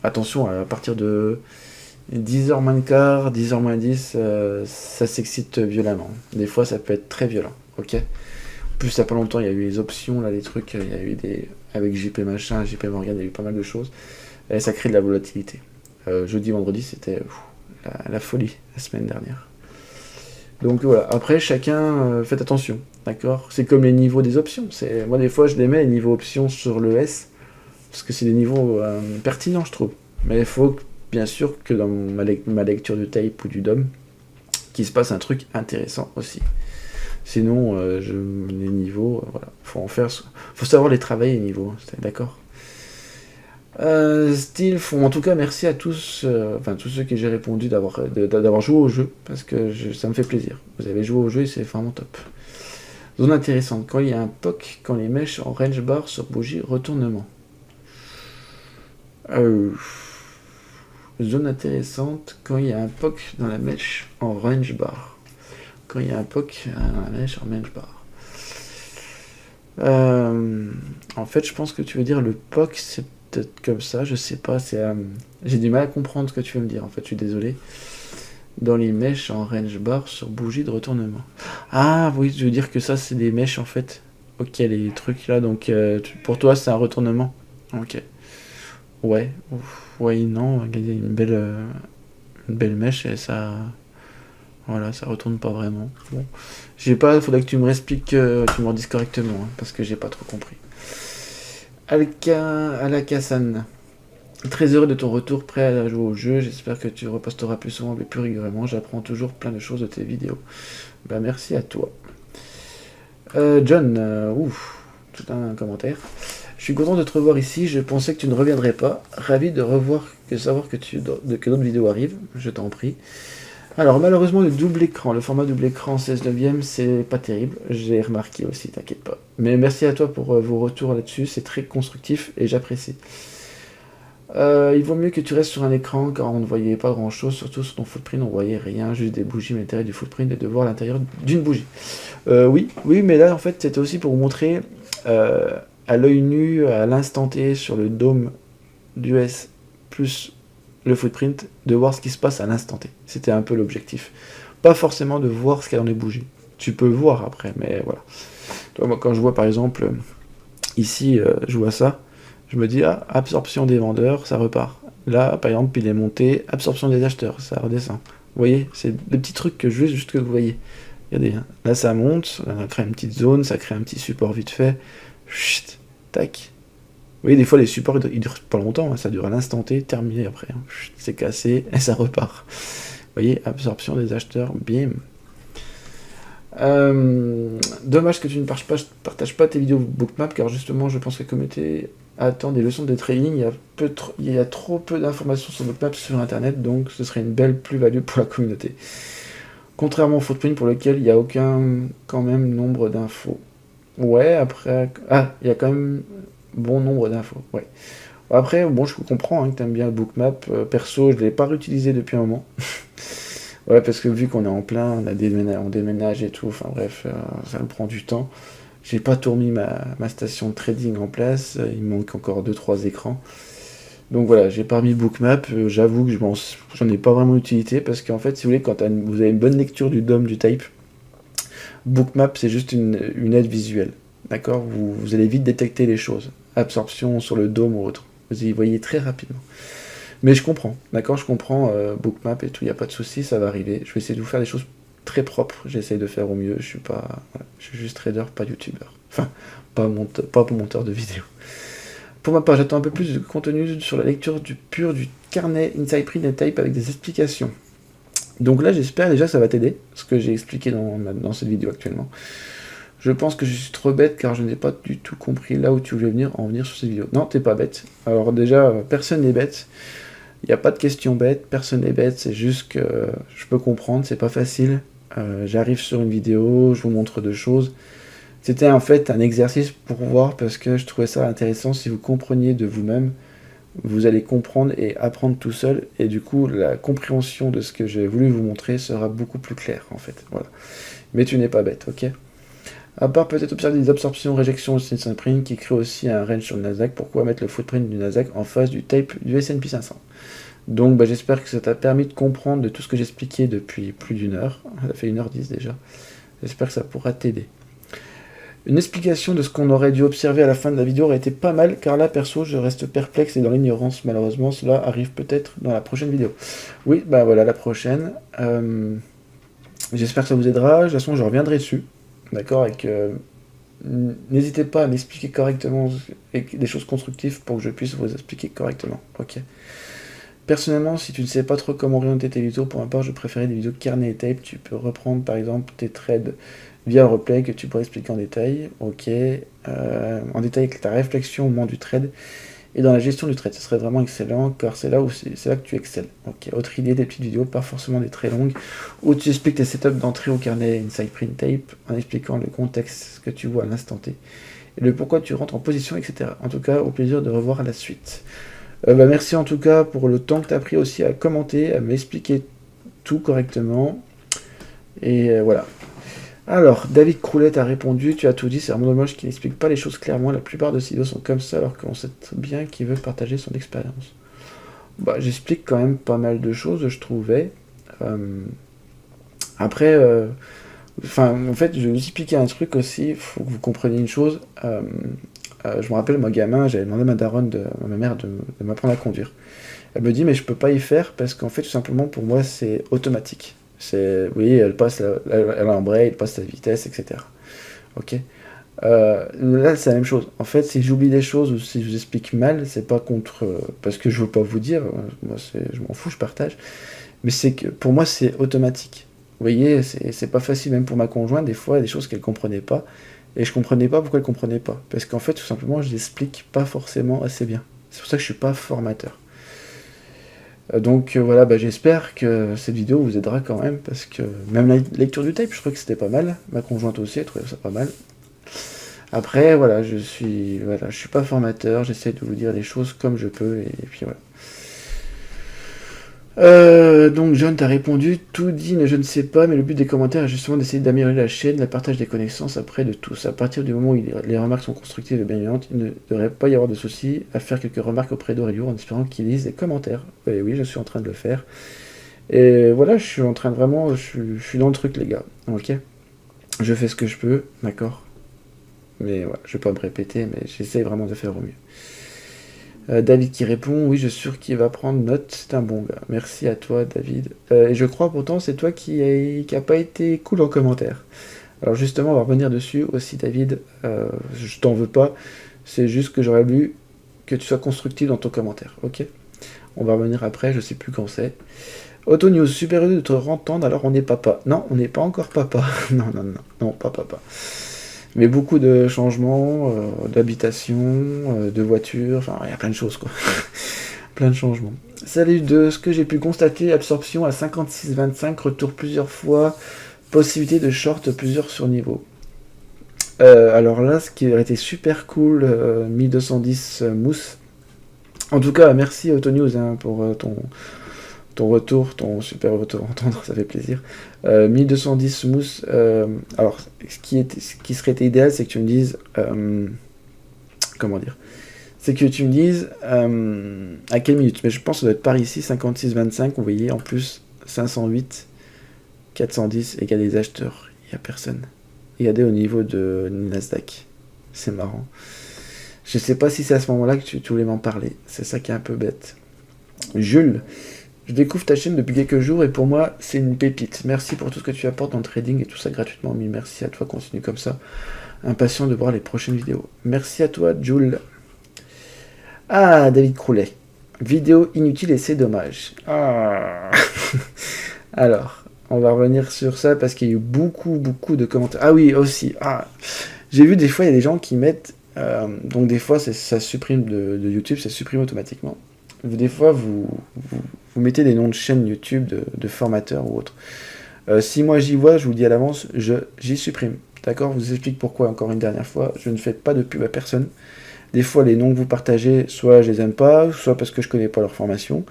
Attention, à partir de 10h moins le quart, 10h moins 10, ça s'excite violemment. Des fois, ça peut être très violent, ok? En plus, il y a pas longtemps, il y a eu les options, là, les trucs, il y a eu des... Avec JP machin, JP Morgan, il y a eu pas mal de choses. Et ça crée de la volatilité. Jeudi, vendredi, c'était la folie, la semaine dernière. Donc voilà, après chacun, faites attention, d'accord? C'est comme les niveaux des options. Moi des fois je les mets les niveaux options sur le S, parce que c'est des niveaux pertinents je trouve. Mais il faut bien sûr que dans ma lecture du tape ou du DOM, qu'il se passe un truc intéressant aussi. Sinon, les niveaux, voilà, faut savoir les travailler les niveaux, d'accord? En tout cas, merci à tous, tous ceux que j'ai répondu d'avoir joué au jeu, parce que ça me fait plaisir. Vous avez joué au jeu et c'est vraiment top. Zone intéressante, quand il y a un POC, quand les mèches en range bar sur bougie retournement. Zone intéressante, quand il y a un POC dans la mèche en range bar. Quand il y a un POC dans la mèche en range bar. En fait, je pense que tu veux dire le POC, c'est peut-être comme ça, je sais pas, j'ai du mal à comprendre ce que tu veux me dire, en fait, je suis désolé. Dans les mèches en range bar sur bougie de retournement. Ah oui, je veux dire que ça, c'est des mèches, en fait. Ok, les trucs là, donc pour toi, c'est un retournement. Ok. Ouais, ouais, non, il y a une belle mèche et ça... Voilà, ça retourne pas vraiment. Bon. Faudrait que tu me expliques, tu me redises correctement, hein, parce que j'ai pas trop compris. Alakasan, très heureux de ton retour, prêt à jouer au jeu. J'espère que tu reposteras plus souvent et plus régulièrement. J'apprends toujours plein de choses de tes vidéos. Merci à toi. John, tout un commentaire. Je suis content de te revoir ici. Je pensais que tu ne reviendrais pas. Ravi de savoir que d'autres vidéos arrivent. Je t'en prie. Alors malheureusement le format double écran 16/9, c'est pas terrible, j'ai remarqué aussi, t'inquiète pas. Mais merci à toi pour vos retours là-dessus, c'est très constructif et j'apprécie. Il vaut mieux que tu restes sur un écran car on ne voyait pas grand chose, surtout sur ton footprint on voyait rien, juste des bougies, mais l'intérêt du footprint est de voir l'intérieur d'une bougie. Oui, mais là en fait c'était aussi pour vous montrer à l'œil nu, à l'instant T, sur le dôme d'US plus le footprint, de voir ce qui se passe à l'instant T. C'était un peu l'objectif. Pas forcément de voir ce qu'il y a dans les bougies. Tu peux le voir après, mais voilà. Toi, moi, quand je vois par exemple, ici, je vois ça, je me dis, absorption des vendeurs, ça repart. Là, par exemple, il est monté, absorption des acheteurs, ça redescend. Vous voyez, c'est des petits trucs que je veux juste que vous voyez. Regardez, hein. Là ça monte, ça crée une petite zone, ça crée un petit support vite fait. Chut, tac. Vous voyez, des fois, les supports, ils durent pas longtemps, hein, ça dure à l'instant T, terminé après. Hein. C'est cassé, et ça repart. Vous voyez, absorption des acheteurs, bim. Dommage que tu ne partages pas tes vidéos bookmap, car justement, je pense que la communauté attend des leçons de trading. Il y a trop peu d'informations sur bookmap sur Internet, donc ce serait une belle plus-value pour la communauté. Contrairement au footprint, pour lequel il n'y a aucun, quand même, nombre d'infos. Ouais, après... il y a quand même... bon nombre d'infos, ouais. Après, bon, je comprends que tu aimes bien le bookmap. Perso, je ne l'ai pas réutilisé depuis un moment. Ouais, parce que vu qu'on est en plein, on déménage et tout, enfin bref, ça me prend du temps. J'ai pas tout remis ma station de trading en place, il me manque encore 2-3 écrans. Donc voilà, j'ai pas remis bookmap, j'avoue que j'en ai pas vraiment utilité, parce qu'en fait, si vous voulez, quand vous avez une bonne lecture du DOM, du type, bookmap, c'est juste une aide visuelle. D'accord, vous allez vite détecter les choses. Absorption sur le dôme ou autre. Vous y voyez très rapidement. Mais je comprends, d'accord, je comprends bookmap et tout, il n'y a pas de souci, ça va arriver. Je vais essayer de vous faire des choses très propres, j'essaye de faire au mieux. Je suis juste trader, pas youtubeur. Enfin, pas monteur de vidéos. Pour ma part, j'attends un peu plus de contenu sur la lecture du carnet Inside Print et Type avec des explications. Donc là, j'espère déjà que ça va t'aider, ce que j'ai expliqué dans cette vidéo actuellement. Je pense que je suis trop bête car je n'ai pas du tout compris là où tu voulais en venir sur cette vidéo. Non, t'es pas bête. Alors déjà, personne n'est bête. Il n'y a pas de questions bêtes, personne n'est bête, c'est juste que je peux comprendre, c'est pas facile. J'arrive sur une vidéo, je vous montre deux choses. C'était en fait un exercice pour voir, parce que je trouvais ça intéressant. Si vous compreniez de vous-même, vous allez comprendre et apprendre tout seul, et du coup la compréhension de ce que j'ai voulu vous montrer sera beaucoup plus claire en fait. Voilà. Mais tu n'es pas bête, ok? À part peut-être observer des absorptions, réjections au Snapprint qui crée aussi un range sur le Nasdaq, pourquoi mettre le footprint du Nasdaq en face du tape du S&P 500? Donc bah, j'espère que ça t'a permis de comprendre de tout ce que j'expliquais depuis plus d'une heure. Ça fait 1h10 déjà. J'espère que ça pourra t'aider. Une explication de ce qu'on aurait dû observer à la fin de la vidéo aurait été pas mal, car là perso je reste perplexe et dans l'ignorance. Malheureusement cela arrive peut-être dans la prochaine vidéo. Oui, bah voilà la prochaine. J'espère que ça vous aidera. De toute façon je reviendrai dessus. D'accord, avec n'hésitez pas à m'expliquer correctement et des choses constructives pour que je puisse vous expliquer correctement. Ok. Personnellement, si tu ne sais pas trop comment orienter tes vidéos, pour ma part, je préférais des vidéos carnet et tape. Tu peux reprendre par exemple tes trades via le replay que tu pourrais expliquer en détail. Ok. En détail avec ta réflexion au moment du trade et dans la gestion du trade. Ce serait vraiment excellent, car c'est là que tu excelles. Ok. Autre idée, des petites vidéos, pas forcément des très longues, où tu expliques tes setups d'entrée au carnet inside print tape en expliquant le contexte que tu vois à l'instant T et le pourquoi tu rentres en position, etc. En tout cas, au plaisir de revoir la suite. Merci en tout cas pour le temps que tu as pris aussi à commenter, à m'expliquer tout correctement. Et voilà. Alors, David Croulette a répondu, tu as tout dit, c'est vraiment dommage qu'il n'explique pas les choses clairement. La plupart de ses vidéos sont comme ça, alors qu'on sait bien qu'il veut partager son expérience. Bah, j'explique quand même pas mal de choses, je trouvais. Après, en fait, je vais vous expliquer un truc aussi, il faut que vous compreniez une chose. Je me rappelle, moi gamin, j'avais demandé à ma mère de m'apprendre à conduire. Elle me dit, mais je peux pas y faire parce qu'en fait, tout simplement, pour moi, c'est automatique. Oui, elle embraye, elle passe la vitesse, etc. Ok. Là, c'est la même chose. En fait, si j'oublie des choses ou si je vous explique mal, c'est pas parce que je veux pas vous dire, moi, je m'en fous, je partage. Mais c'est que, pour moi, c'est automatique. Vous voyez, c'est pas facile, même pour ma conjointe, des fois, il y a des choses qu'elle comprenait pas. Et je comprenais pas pourquoi elle comprenait pas. Parce qu'en fait, tout simplement, je l'explique pas forcément assez bien. C'est pour ça que je suis pas formateur. Donc voilà, j'espère que cette vidéo vous aidera quand même, parce que même la lecture du tape, je trouvais que c'était pas mal. Ma conjointe aussi, elle trouvait ça pas mal. Après, voilà, je suis pas formateur, j'essaie de vous dire les choses comme je peux, et puis voilà. Donc John t'a répondu, tout dit, je ne sais pas, mais le but des commentaires est justement d'essayer d'améliorer la chaîne, le partage des connaissances après de tous. À partir du moment où les remarques sont constructives et bienveillantes, il ne devrait pas y avoir de souci à faire quelques remarques auprès d'Aurelio en espérant qu'il lise les commentaires. Et oui, je suis en train de le faire. Et voilà, je suis en train de vraiment, je suis dans le truc les gars, ok. Je fais ce que je peux, d'accord. Mais voilà, je vais pas me répéter, mais j'essaie vraiment de faire au mieux. David qui répond, oui, je suis sûr qu'il va prendre note, c'est un bon gars. Merci à toi, David. Et je crois pourtant, c'est toi qui a pas été cool en commentaire. Alors justement, on va revenir dessus aussi, David. Je t'en veux pas, c'est juste que j'aurais voulu que tu sois constructif dans ton commentaire, ok? On va revenir après, je sais plus quand c'est. Auto News, super heureux de te entendre, alors on est papa. Non, on n'est pas encore papa. non, pas papa. Mais beaucoup de changements, d'habitation, de voiture, enfin, il y a plein de choses, quoi. Plein de changements. Salut, de ce que j'ai pu constater, absorption à 56,25, retour plusieurs fois, possibilité de short plusieurs surniveaux. Alors là, ce qui aurait été super cool, 1210 mousse. En tout cas, merci Autonews pour ton retour, ton super retour à entendre, ça fait plaisir. 1210 mousse. Alors, ce qui serait idéal, c'est que tu me dises... comment dire? C'est que tu me dises à quelle minute. Mais je pense que ça doit être par ici, 56,25. Vous voyez, en plus, 508, 410, et qu'il y a des acheteurs. Il n'y a personne. Regardez au niveau de Nasdaq. C'est marrant. Je sais pas si c'est à ce moment-là que tu voulais m'en parler. C'est ça qui est un peu bête. Jules, je découvre ta chaîne depuis quelques jours et pour moi, c'est une pépite. Merci pour tout ce que tu apportes dans le trading et tout ça gratuitement. Mais merci à toi, continue comme ça. Impatient de voir les prochaines vidéos. Merci à toi, Jules. Ah, David Croulet. Vidéo inutile et c'est dommage. Ah. Alors, on va revenir sur ça parce qu'il y a eu beaucoup de commentaires. Ah oui, aussi. Ah. J'ai vu des fois, il y a des gens qui mettent... donc des fois, ça supprime de YouTube, ça supprime automatiquement. des fois, vous mettez des noms de chaînes YouTube de formateurs ou autres. Si moi j'y vois, je vous le dis à l'avance, j'y supprime. D'accord? Je vous explique pourquoi encore une dernière fois. Je ne fais pas de pub à personne. Des fois, les noms que vous partagez, soit je les aime pas, soit parce que je connais pas leur formation,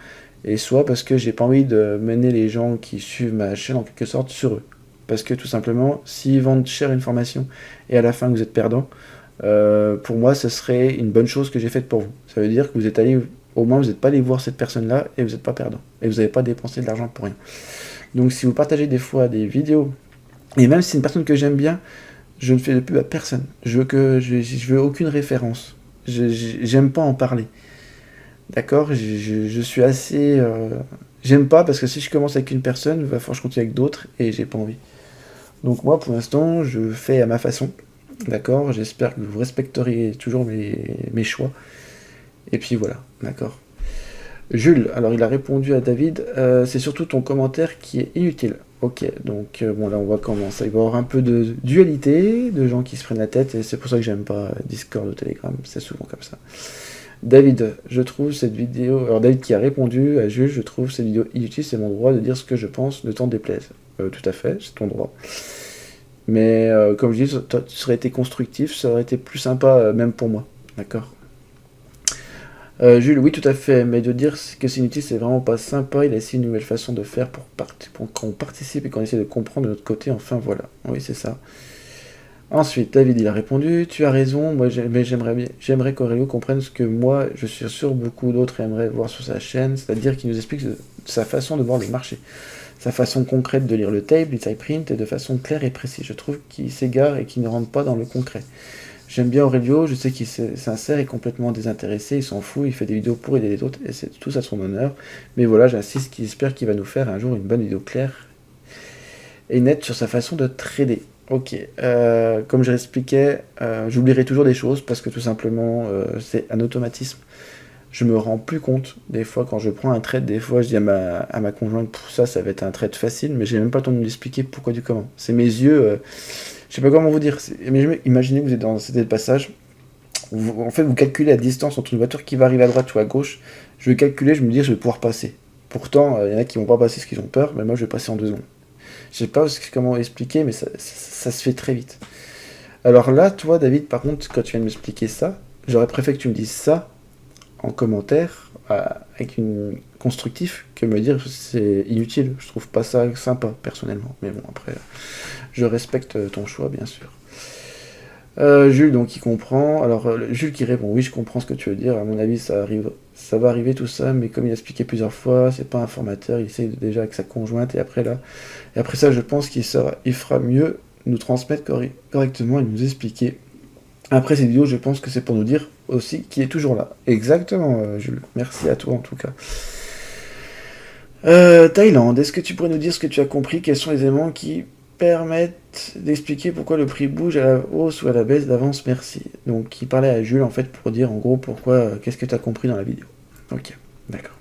et soit parce que j'ai pas envie de mener les gens qui suivent ma chaîne en quelque sorte sur eux. Parce que tout simplement, s'ils vendent cher une formation et à la fin vous êtes perdant, pour moi, ce serait une bonne chose que j'ai faite pour vous. Ça veut dire que vous êtes allé, au moins vous n'êtes pas allé voir cette personne-là et vous n'êtes pas perdant. Et vous n'avez pas dépensé de l'argent pour rien. Donc si vous partagez des fois des vidéos, et même si c'est une personne que j'aime bien, je ne fais de pub à personne. Je veux aucune référence. J'aime pas en parler. D'accord? Je suis assez... j'aime pas parce que si je commence avec une personne, il va falloir que je continue avec d'autres et j'ai pas envie. Donc moi, pour l'instant, je fais à ma façon. D'accord? J'espère que vous respecteriez toujours mes choix. Et puis voilà, d'accord. Jules, alors il a répondu à David, c'est surtout ton commentaire qui est inutile. Ok, donc bon là on va commencer. Il va y avoir un peu de dualité, de gens qui se prennent la tête, et c'est pour ça que j'aime pas Discord ou Telegram, c'est souvent comme ça. David, je trouve cette vidéo... Alors David qui a répondu à Jules, je trouve cette vidéo inutile, c'est mon droit de dire ce que je pense, ne t'en déplaise. Tout à fait, c'est ton droit. Mais comme je dis, ça aurait été constructif, ça aurait été plus sympa même pour moi. D'accord? Jules, oui, tout à fait, mais de dire que c'est inutile, c'est vraiment pas sympa. Il a essayé une nouvelle façon de faire pour qu'on participe et qu'on essaie de comprendre de notre côté. Enfin, voilà. Oui, c'est ça. Ensuite, David, il a répondu, tu as raison, mais j'aimerais qu'Aurélio comprenne ce que moi, je suis sûr, beaucoup d'autres aimeraient voir sur sa chaîne, c'est-à-dire qu'il nous explique sa façon de voir le marché, sa façon concrète de lire le tape, le print, et de façon claire et précise. Je trouve qu'il s'égare et qu'il ne rentre pas dans le concret. J'aime bien Aurélio, je sais qu'il est sincère et complètement désintéressé, il s'en fout, il fait des vidéos pour aider les autres, et c'est tout à son honneur. Mais voilà, j'insiste qu'il espère qu'il va nous faire un jour une bonne vidéo claire et nette sur sa façon de trader. Ok, comme je l'expliquais, j'oublierai toujours des choses parce que tout simplement c'est un automatisme. Je me rends plus compte des fois quand je prends un trade, des fois je dis à ma conjointe pour ça va être un trade facile, mais j'ai même pas le temps de lui expliquer pourquoi du comment. C'est mes yeux, je sais pas comment vous dire, mais imaginez que vous êtes dans cet passage, en fait vous calculez la distance entre une voiture qui va arriver à droite ou à gauche, je vais calculer, je me dis je vais pouvoir passer. Pourtant, il y en a qui vont pas passer parce qu'ils ont peur, mais moi je vais passer en 2 secondes. Je sais pas comment expliquer, mais ça se fait très vite. Alors là, toi, David, par contre, quand tu viens de m'expliquer ça, j'aurais préféré que tu me dises ça en commentaire, avec une constructif, que me dire c'est inutile. Je trouve pas ça sympa, personnellement. Mais bon, après, je respecte ton choix, bien sûr. Jules, donc, il comprend. Alors, Jules qui répond, oui, je comprends ce que tu veux dire. À mon avis, ça va arriver tout ça, mais comme il a expliqué plusieurs fois, c'est pas un formateur, il essaye déjà avec sa conjointe, et après ça, je pense qu'il fera mieux nous transmettre correctement et nous expliquer. Après cette vidéo, je pense que c'est pour nous dire aussi qu'il est toujours là. Exactement, Jules. Merci à toi, en tout cas. Thaïlande, est-ce que tu pourrais nous dire ce que tu as compris? Quels sont les éléments qui permettent d'expliquer pourquoi le prix bouge à la hausse ou à la baisse d'avance? Merci. Donc, il parlait à Jules, en fait, pour dire, en gros, pourquoi, qu'est-ce que tu as compris dans la vidéo. Ok, d'accord.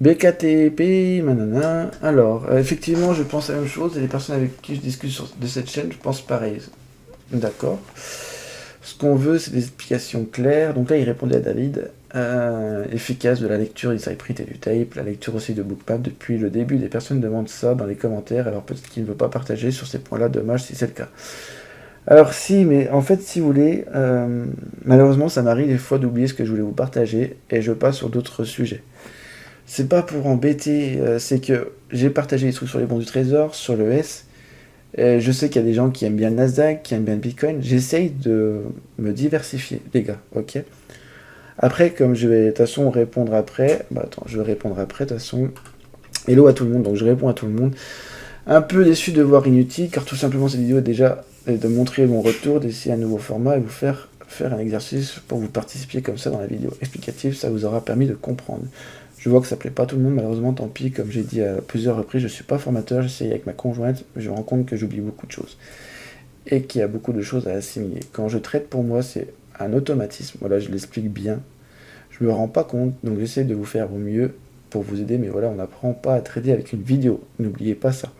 BKTP, manana. Alors, effectivement, je pense à la même chose, et les personnes avec qui je discute de cette chaîne, je pense pareil. D'accord. Ce qu'on veut, c'est des explications claires. Donc là, il répondait à David. Efficace de la lecture du print et du tape, la lecture aussi de Bookmap. Depuis le début, des personnes demandent ça dans les commentaires, alors peut-être qu'il ne veut pas partager sur ces points-là, dommage si c'est le cas. Alors si, mais en fait, si vous voulez, malheureusement, ça m'arrive des fois d'oublier ce que je voulais vous partager, et je passe sur d'autres sujets. C'est pas pour embêter, c'est que j'ai partagé des trucs sur les bons du trésor, sur le S. Je sais qu'il y a des gens qui aiment bien le Nasdaq, qui aiment bien le Bitcoin. J'essaye de me diversifier, les gars, ok? Après, comme je vais de toute façon répondre après, je vais répondre après, de toute façon. Hello à tout le monde, donc je réponds à tout le monde. Un peu déçu de voir inutile, car tout simplement cette vidéo est déjà de montrer mon retour, d'essayer un nouveau format et vous faire un exercice pour vous participiez comme ça dans la vidéo explicative, ça vous aura permis de comprendre. Je vois que ça plaît pas à tout le monde, malheureusement, tant pis, comme j'ai dit à plusieurs reprises, je suis pas formateur, j'essaye avec ma conjointe, mais je me rends compte que j'oublie beaucoup de choses. Et qu'il y a beaucoup de choses à assimiler. Quand je traite, pour moi, c'est un automatisme. Voilà, je l'explique bien. Je me rends pas compte, donc j'essaie de vous faire au mieux pour vous aider, mais voilà, on n'apprend pas à trader avec une vidéo. N'oubliez pas ça.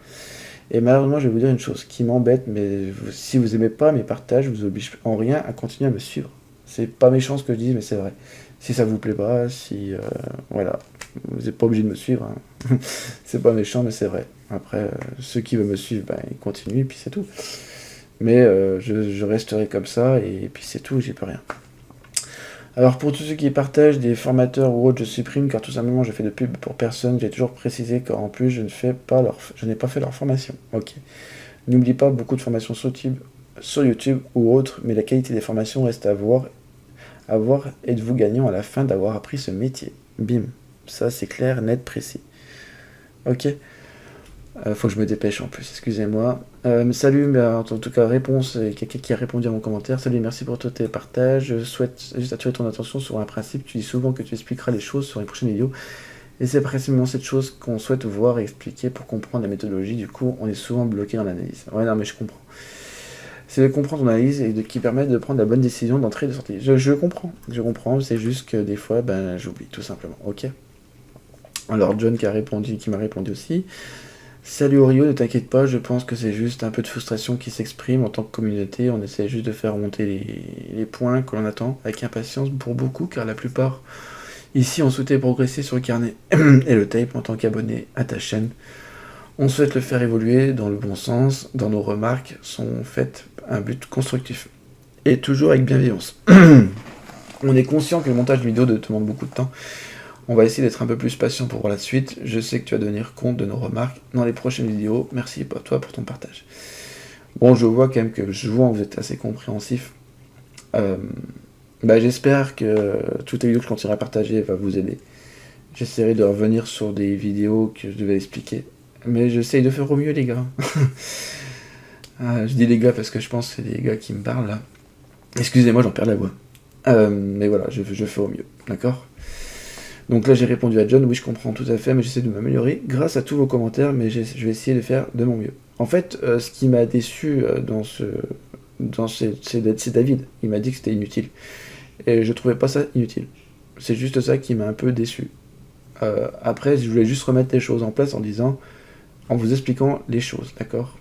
Et malheureusement, je vais vous dire une chose qui m'embête, mais si vous aimez pas mes partages, je vous oblige en rien à continuer à me suivre. C'est pas méchant ce que je dis, mais c'est vrai. Si ça vous plaît pas, si voilà, vous n'êtes pas obligé de me suivre, hein. C'est pas méchant, mais c'est vrai. Après, ceux qui veulent me suivre, ben, ils continuent, et puis c'est tout. Mais je resterai comme ça, et puis c'est tout, j'y peux rien. Alors pour tous ceux qui partagent des formateurs ou autres, je supprime car tout simplement je fais de pub pour personne. J'ai toujours précisé qu'en plus je n'ai pas fait leur formation. Ok. N'oublie pas beaucoup de formations sur YouTube ou autres, mais la qualité des formations reste à voir. Êtes-vous gagnant à la fin d'avoir appris ce métier. Bim. Ça c'est clair, net, précis. Ok. Faut que je me dépêche en plus, excusez-moi. Salut, mais en tout cas, réponse, quelqu'un qui a répondu à mon commentaire. Salut, merci pour tous tes partages. Je souhaite juste attirer ton attention sur un principe. Tu dis souvent que tu expliqueras les choses sur une prochaine vidéo. Et c'est précisément cette chose qu'on souhaite voir et expliquer pour comprendre la méthodologie. Du coup, on est souvent bloqué dans l'analyse. Ouais, non, mais je comprends. C'est de comprendre ton analyse et qui permet de prendre la bonne décision d'entrée et de sortie. Je comprends, c'est juste que des fois, ben, j'oublie, tout simplement. Ok. Alors, John qui m'a répondu aussi. Salut Orio, ne t'inquiète pas, je pense que c'est juste un peu de frustration qui s'exprime en tant que communauté. On essaie juste de faire remonter les points que l'on attend avec impatience pour beaucoup, car la plupart ici ont souhaité progresser sur le carnet et le tape en tant qu'abonné à ta chaîne. On souhaite le faire évoluer dans le bon sens, dans nos remarques sont faites un but constructif et toujours avec bienveillance. On est conscient que le montage vidéo demande beaucoup de temps. On va essayer d'être un peu plus patient pour voir la suite. Je sais que tu vas tenir compte de nos remarques dans les prochaines vidéos. Merci à toi pour ton partage. Bon, je vois quand même que vous êtes assez compréhensif. J'espère que toutes les vidéos que je continuerai à partager vont vous aider. J'essaierai de revenir sur des vidéos que je devais expliquer. Mais j'essaye de faire au mieux, les gars. Je dis les gars parce que je pense que c'est des gars qui me parlent là. Excusez-moi, j'en perds la voix. Mais voilà, je fais au mieux. D'accord ? Donc là j'ai répondu à John, oui je comprends tout à fait, mais j'essaie de m'améliorer grâce à tous vos commentaires, mais je vais essayer de faire de mon mieux. En fait, ce qui m'a déçu c'est David, il m'a dit que c'était inutile. Et je trouvais pas ça inutile. C'est juste ça qui m'a un peu déçu. Après, je voulais juste remettre les choses en place en vous expliquant les choses, d'accord ?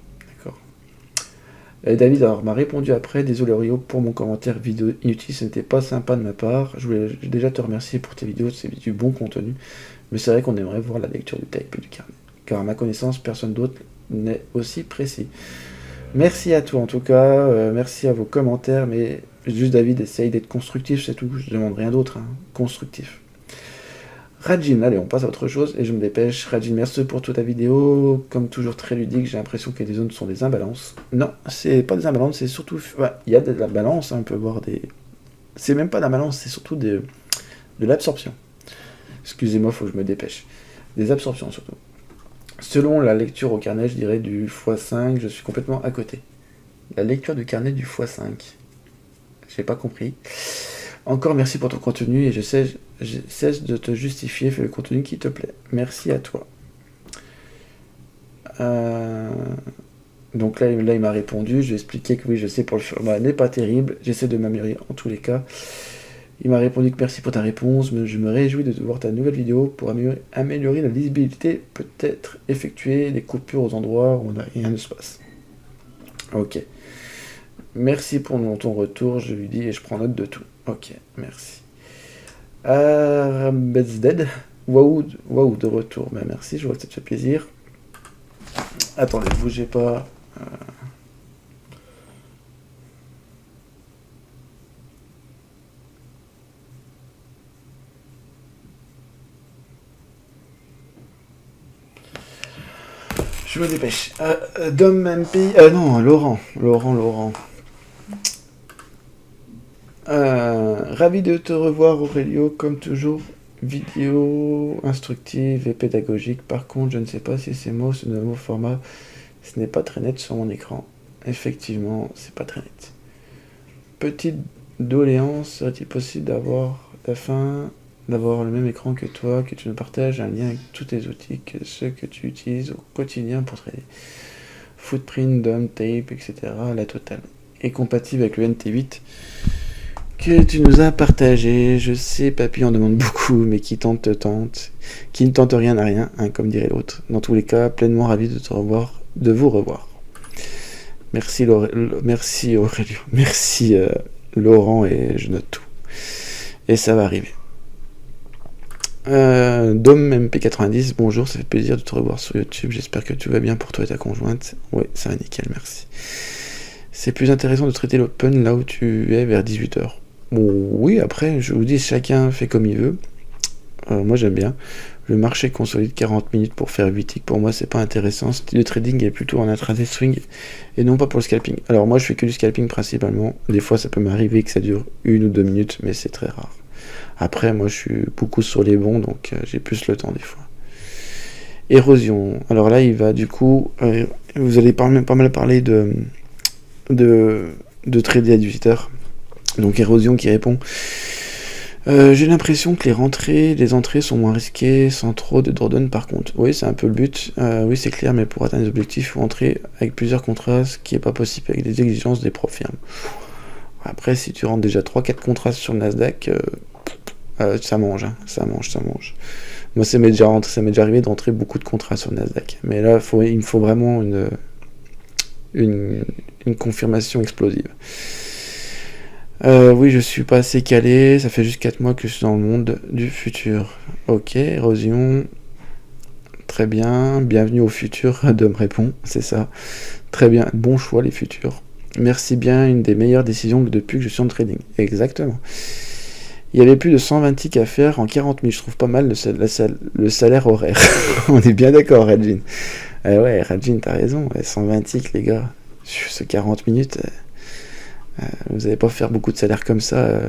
David alors m'a répondu après, désolé Rio pour mon commentaire vidéo inutile, ce n'était pas sympa de ma part, je voulais déjà te remercier pour tes vidéos, c'est du bon contenu, mais c'est vrai qu'on aimerait voir la lecture du tape et du carnet, car à ma connaissance, personne d'autre n'est aussi précis. Merci à toi en tout cas, merci à vos commentaires, mais juste David, essaye d'être constructif, c'est tout, je demande rien d'autre, hein. Constructif. Rajin, allez, on passe à autre chose et je me dépêche. Rajin, merci pour toute ta vidéo. Comme toujours très ludique, j'ai l'impression que les zones sont des imbalances. Non, c'est pas des imbalances, c'est surtout. Ouais, il y a de la balance, hein, on peut voir des. C'est même pas de la balance, c'est surtout de l'absorption. Excusez-moi, faut que je me dépêche. Des absorptions surtout. Selon la lecture au carnet, je dirais du x5, je suis complètement à côté. La lecture du carnet du x5. J'ai pas compris. Encore merci pour ton contenu et je cesse de te justifier, fais le contenu qui te plaît. Merci à toi. Donc là il m'a répondu, je lui ai expliqué que oui, je sais pour le format n'est pas terrible, j'essaie de m'améliorer en tous les cas. Il m'a répondu que merci pour ta réponse, mais je me réjouis de voir ta nouvelle vidéo pour améliorer la lisibilité, peut-être effectuer des coupures aux endroits où rien ne se passe. Ok. Merci pour ton retour, je lui dis, et je prends note de tout. Ok, merci. Dead. Waouh, de retour. Ben, merci, je vois que ça te fait plaisir. Attendez, bougez pas. Je me dépêche. Dom MP. Non, Laurent. Ravi de te revoir Aurelio, comme toujours, vidéo instructive et pédagogique. Par contre, je ne sais pas si ces mots, ce nouveau format, ce n'est pas très net sur mon écran. Effectivement, c'est pas très net. Petite doléance, serait-il possible d'avoir le même écran que toi, que tu nous partages un lien avec tous tes outils, que ceux que tu utilises au quotidien pour trader. Footprint, DOM, tape, etc. La totale. Et compatible avec le NT8 que tu nous as partagé. Je sais, papy en demande beaucoup, mais qui tente, qui ne tente rien à rien, hein, comme dirait l'autre. Dans tous les cas, pleinement ravi de vous revoir. Merci Aurélio, merci Laurent, et je note tout. Et ça va arriver. Dom MP90, bonjour, ça fait plaisir de te revoir sur YouTube, j'espère que tout va bien pour toi et ta conjointe. Ouais, ça va nickel, merci. C'est plus intéressant de traiter l'open là où tu es vers 18h. Bon, oui, après, je vous dis, chacun fait comme il veut. Moi j'aime bien. Le marché consolide 40 minutes pour faire 8 ticks, pour moi c'est pas intéressant. Ce style de trading est plutôt en intraday swing et non pas pour le scalping. Alors moi je fais que du scalping principalement. Des fois ça peut m'arriver que ça dure 1 ou 2 minutes, mais c'est très rare. Après moi je suis beaucoup sur les bons, donc j'ai plus le temps des fois. Érosion. Alors là il va du coup, vous allez pas mal parler de trader à 18h. Donc érosion qui répond. J'ai l'impression que les entrées sont moins risquées, sans trop de drawdown par contre. Oui, c'est un peu le but, oui c'est clair, mais pour atteindre les objectifs, il faut entrer avec plusieurs contrats, ce qui n'est pas possible avec les exigences des profs firmes. Après, si tu rentres déjà 3-4 contrats sur le Nasdaq, ça mange, hein, ça mange. Moi, ça m'est déjà arrivé d'entrer beaucoup de contrats sur le Nasdaq. Mais là, il me faut vraiment une confirmation explosive. Oui, je suis pas assez calé, ça fait juste 4 mois que je suis dans le monde du futur. Ok, érosion. Très bien, bienvenue au futur, Dom répond, c'est ça. Très bien, bon choix les futurs. Merci bien, une des meilleures décisions depuis que je suis en trading. Exactement. Il y avait plus de 120 ticks à faire en 40 minutes, je trouve pas mal le salaire horaire. On est bien d'accord, Rajin. Ouais, Rajin, t'as raison, 120 ticks les gars. Ce 40 minutes... vous n'allez pas faire beaucoup de salaire comme ça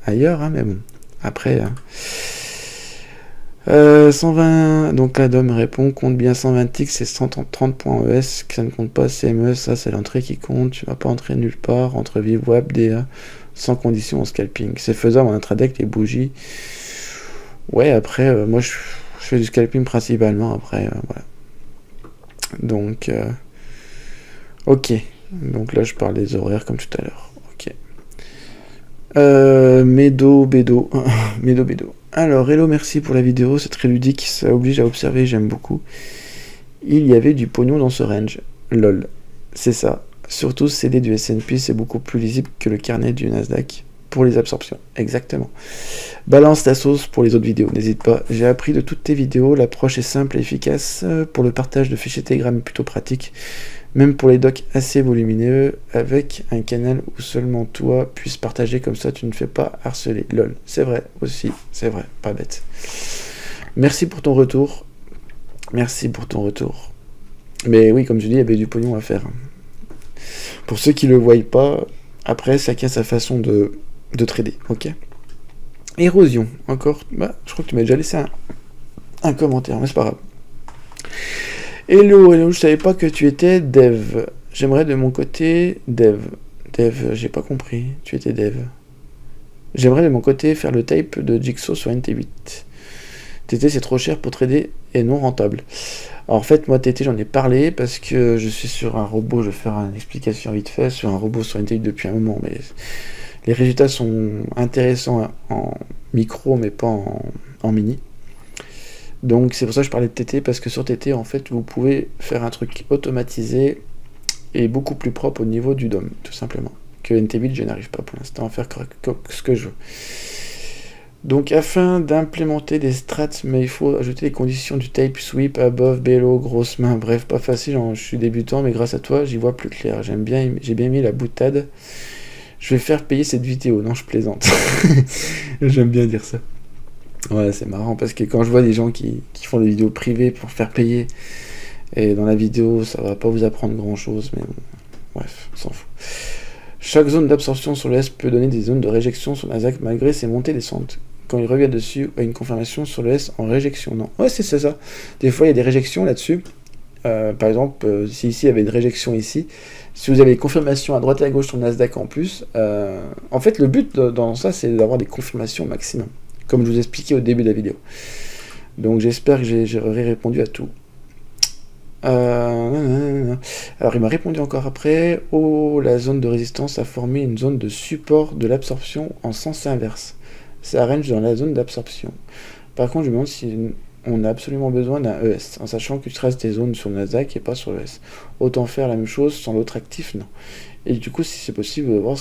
ailleurs, hein, mais bon. Après, 120, donc la Dom répond, compte bien 120 ticks, c'est 130 points ES, que ça ne compte pas CME, ça c'est l'entrée qui compte, tu vas pas entrer nulle part, entre VWAP, DA, sans condition en scalping. C'est faisable en intraday avec les bougies. Ouais, après, moi je fais du scalping principalement, après, voilà. Donc, ok. Donc là je parle des horaires comme tout à l'heure. Médo. Alors, hello, merci pour la vidéo, c'est très ludique, ça oblige à observer, j'aime beaucoup. Il y avait du pognon dans ce range. Lol. C'est ça. Surtout CD du S&P, c'est beaucoup plus lisible que le carnet du Nasdaq pour les absorptions. Exactement. Balance ta sauce pour les autres vidéos, n'hésite pas. J'ai appris de toutes tes vidéos, l'approche est simple et efficace. Pour le partage de fichiers Telegram est plutôt pratique. Même pour les docs assez volumineux, avec un canal où seulement toi puisses partager, comme ça tu ne fais pas harceler. Lol, c'est vrai aussi, c'est vrai, pas bête. Merci pour ton retour. Mais oui, comme je dis, il y avait du pognon à faire. Pour ceux qui le voient pas, après, chacun sa façon de trader, ok. Érosion, encore, je crois que tu m'as déjà laissé un commentaire, mais c'est pas grave. Hello, je savais pas que tu étais dev. J'aimerais de mon côté dev, j'ai pas compris, tu étais dev. J'aimerais de mon côté faire le tape de Jigsaw sur NT8. TT c'est trop cher pour trader et non rentable. Alors en fait moi TT j'en ai parlé parce que je suis sur un robot, je vais faire une explication vite fait, sur un robot sur NT8 depuis un moment, mais les résultats sont intéressants en micro mais pas en mini. Donc c'est pour ça que je parlais de TT, parce que sur TT en fait vous pouvez faire un truc automatisé et beaucoup plus propre au niveau du DOM, tout simplement. Que NT8 je n'arrive pas pour l'instant à faire ce que je veux. Donc afin d'implémenter des strats, mais il faut ajouter les conditions du tape, sweep, above, below, grosse main, bref pas facile, je suis débutant mais grâce à toi j'y vois plus clair. J'ai bien mis la boutade. Je vais faire payer cette vidéo, non je plaisante. J'aime bien dire ça. Ouais, c'est marrant parce que quand je vois des gens qui font des vidéos privées pour faire payer, et dans la vidéo ça va pas vous apprendre grand chose, mais bon, bref, on s'en fout. Chaque zone d'absorption sur le S peut donner des zones de réjection sur le Nasdaq malgré ses montées et descentes. Quand il revient dessus, il y a une confirmation sur le S en réjection. Non, ouais, c'est ça. Des fois il y a des réjections là-dessus. Par exemple, si ici il y avait une réjection ici, si vous avez des confirmations à droite et à gauche sur le Nasdaq en plus, en fait le but dans ça c'est d'avoir des confirmations au maximum, comme je vous expliquais au début de la vidéo. Donc j'espère que j'ai répondu à tout. Alors il m'a répondu encore après. Oh, la zone de résistance a formé une zone de support de l'absorption en sens inverse. Ça range dans la zone d'absorption. Par contre je me demande si on a absolument besoin d'un ES, en sachant qu'il reste des zones sur le Nasdaq et pas sur l'ES. Autant faire la même chose sans l'autre actif, non. Et du coup si c'est possible, voir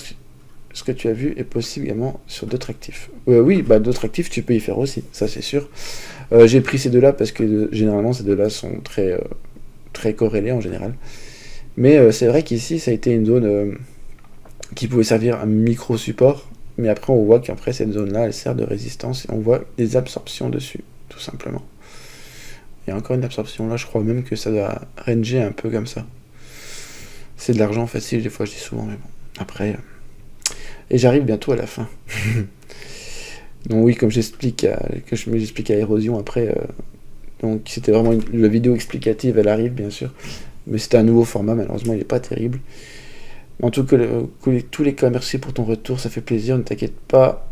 ce que tu as vu est possible également sur d'autres actifs. Oui, bah d'autres actifs, tu peux y faire aussi, ça c'est sûr. J'ai pris ces deux-là parce que généralement ces deux-là sont très corrélés en général. Mais c'est vrai qu'ici, ça a été une zone qui pouvait servir à micro-support. Mais après, on voit qu'après, cette zone-là, elle sert de résistance. Et on voit des absorptions dessus, tout simplement. Il y a encore une absorption là, je crois même que ça doit ranger un peu comme ça. C'est de l'argent facile, des fois je dis souvent, mais bon. Après... Et j'arrive bientôt à la fin. Donc oui, comme j'explique à Érosion après... donc c'était vraiment la vidéo explicative, elle arrive bien sûr. Mais c'était un nouveau format, malheureusement il n'est pas terrible. En tout cas, tous les cas, merci pour ton retour, ça fait plaisir, ne t'inquiète pas.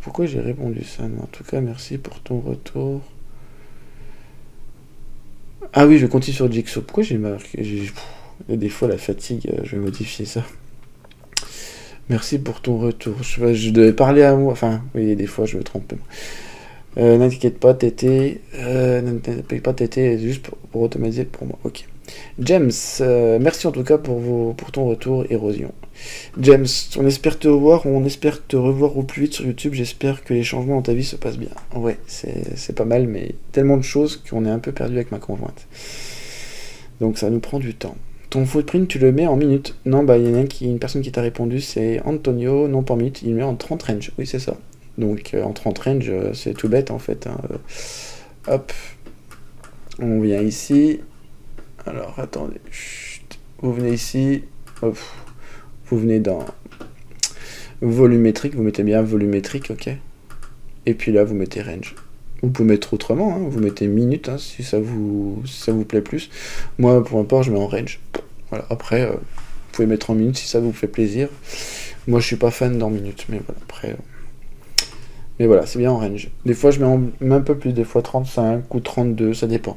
Pourquoi j'ai répondu ça? En tout cas, merci pour ton retour. Ah oui, je continue sur Jigsaw. Pourquoi j'ai marqué des fois la fatigue, je vais modifier ça. Merci pour ton retour. Je devais parler à moi. Enfin, oui, des fois je me trompe. N'inquiète pas, Tété. N'inquiète pas, Tété, juste pour automatiser pour moi. Ok. James, merci en tout cas pour ton retour, Érosion. James, on espère te revoir au plus vite sur YouTube. J'espère que les changements dans ta vie se passent bien. Ouais, c'est pas mal, mais tellement de choses qu'on est un peu perdu avec ma conjointe. Donc ça nous prend du temps. Ton footprint, tu le mets en minutes. Non, bah il y en a une personne qui t'a répondu, c'est Antonio, non pas en minutes, il le met en 30 range. Oui, c'est ça. Donc en 30 range, c'est tout bête en fait. Hein. Hop, on vient ici. Alors attendez, chut. Vous venez ici, hop. Vous venez dans volumétrique, vous mettez bien volumétrique, ok. Et puis là, vous mettez range. Vous pouvez mettre autrement, hein. Vous mettez minutes hein, si ça vous plaît plus. Moi, pour ma part, je mets en range. Voilà. Après, vous pouvez mettre en minutes si ça vous fait plaisir. Moi, je suis pas fan d'en minutes, mais voilà. Après, mais voilà, c'est bien en range. Des fois, je mets un peu plus, des fois 35 ou 32, ça dépend.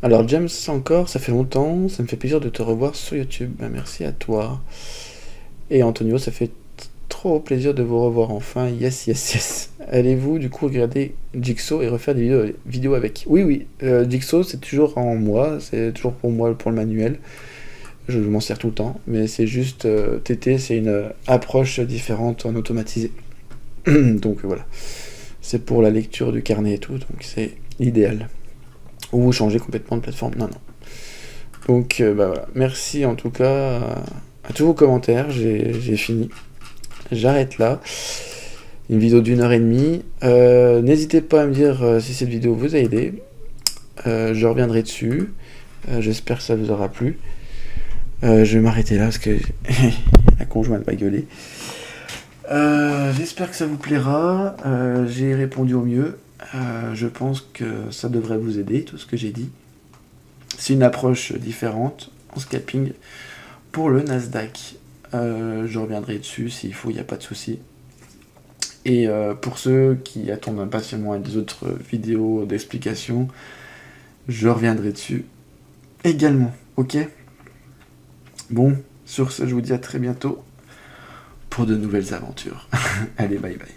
Alors James, encore, ça fait longtemps, ça me fait plaisir de te revoir sur YouTube. Ben, merci à toi. Et Antonio, ça fait trop plaisir de vous revoir enfin. Yes, yes, yes. Allez-vous du coup regarder Jigsaw et refaire des vidéos avec? Oui, Jigsaw c'est toujours en moi, c'est toujours pour moi pour le manuel. Je m'en sers tout le temps, mais c'est juste TT, c'est une approche différente en automatisé. Donc voilà, c'est pour la lecture du carnet et tout, donc c'est idéal. Ou vous changez complètement de plateforme, non. Donc bah voilà, merci en tout cas à tous vos commentaires, j'ai fini. J'arrête là. Une vidéo d'1h30. N'hésitez pas à me dire si cette vidéo vous a aidé. Je reviendrai dessus. J'espère que ça vous aura plu. Je vais m'arrêter là parce que la conjointe va gueuler. J'espère que ça vous plaira. J'ai répondu au mieux. Je pense que ça devrait vous aider, tout ce que j'ai dit. C'est une approche différente en scalping pour le Nasdaq. Je reviendrai dessus s'il faut, il n'y a pas de souci. Et pour ceux qui attendent impatiemment à des autres vidéos d'explication, je reviendrai dessus également, ok? Bon, sur ce, je vous dis à très bientôt pour de nouvelles aventures. Allez, bye bye.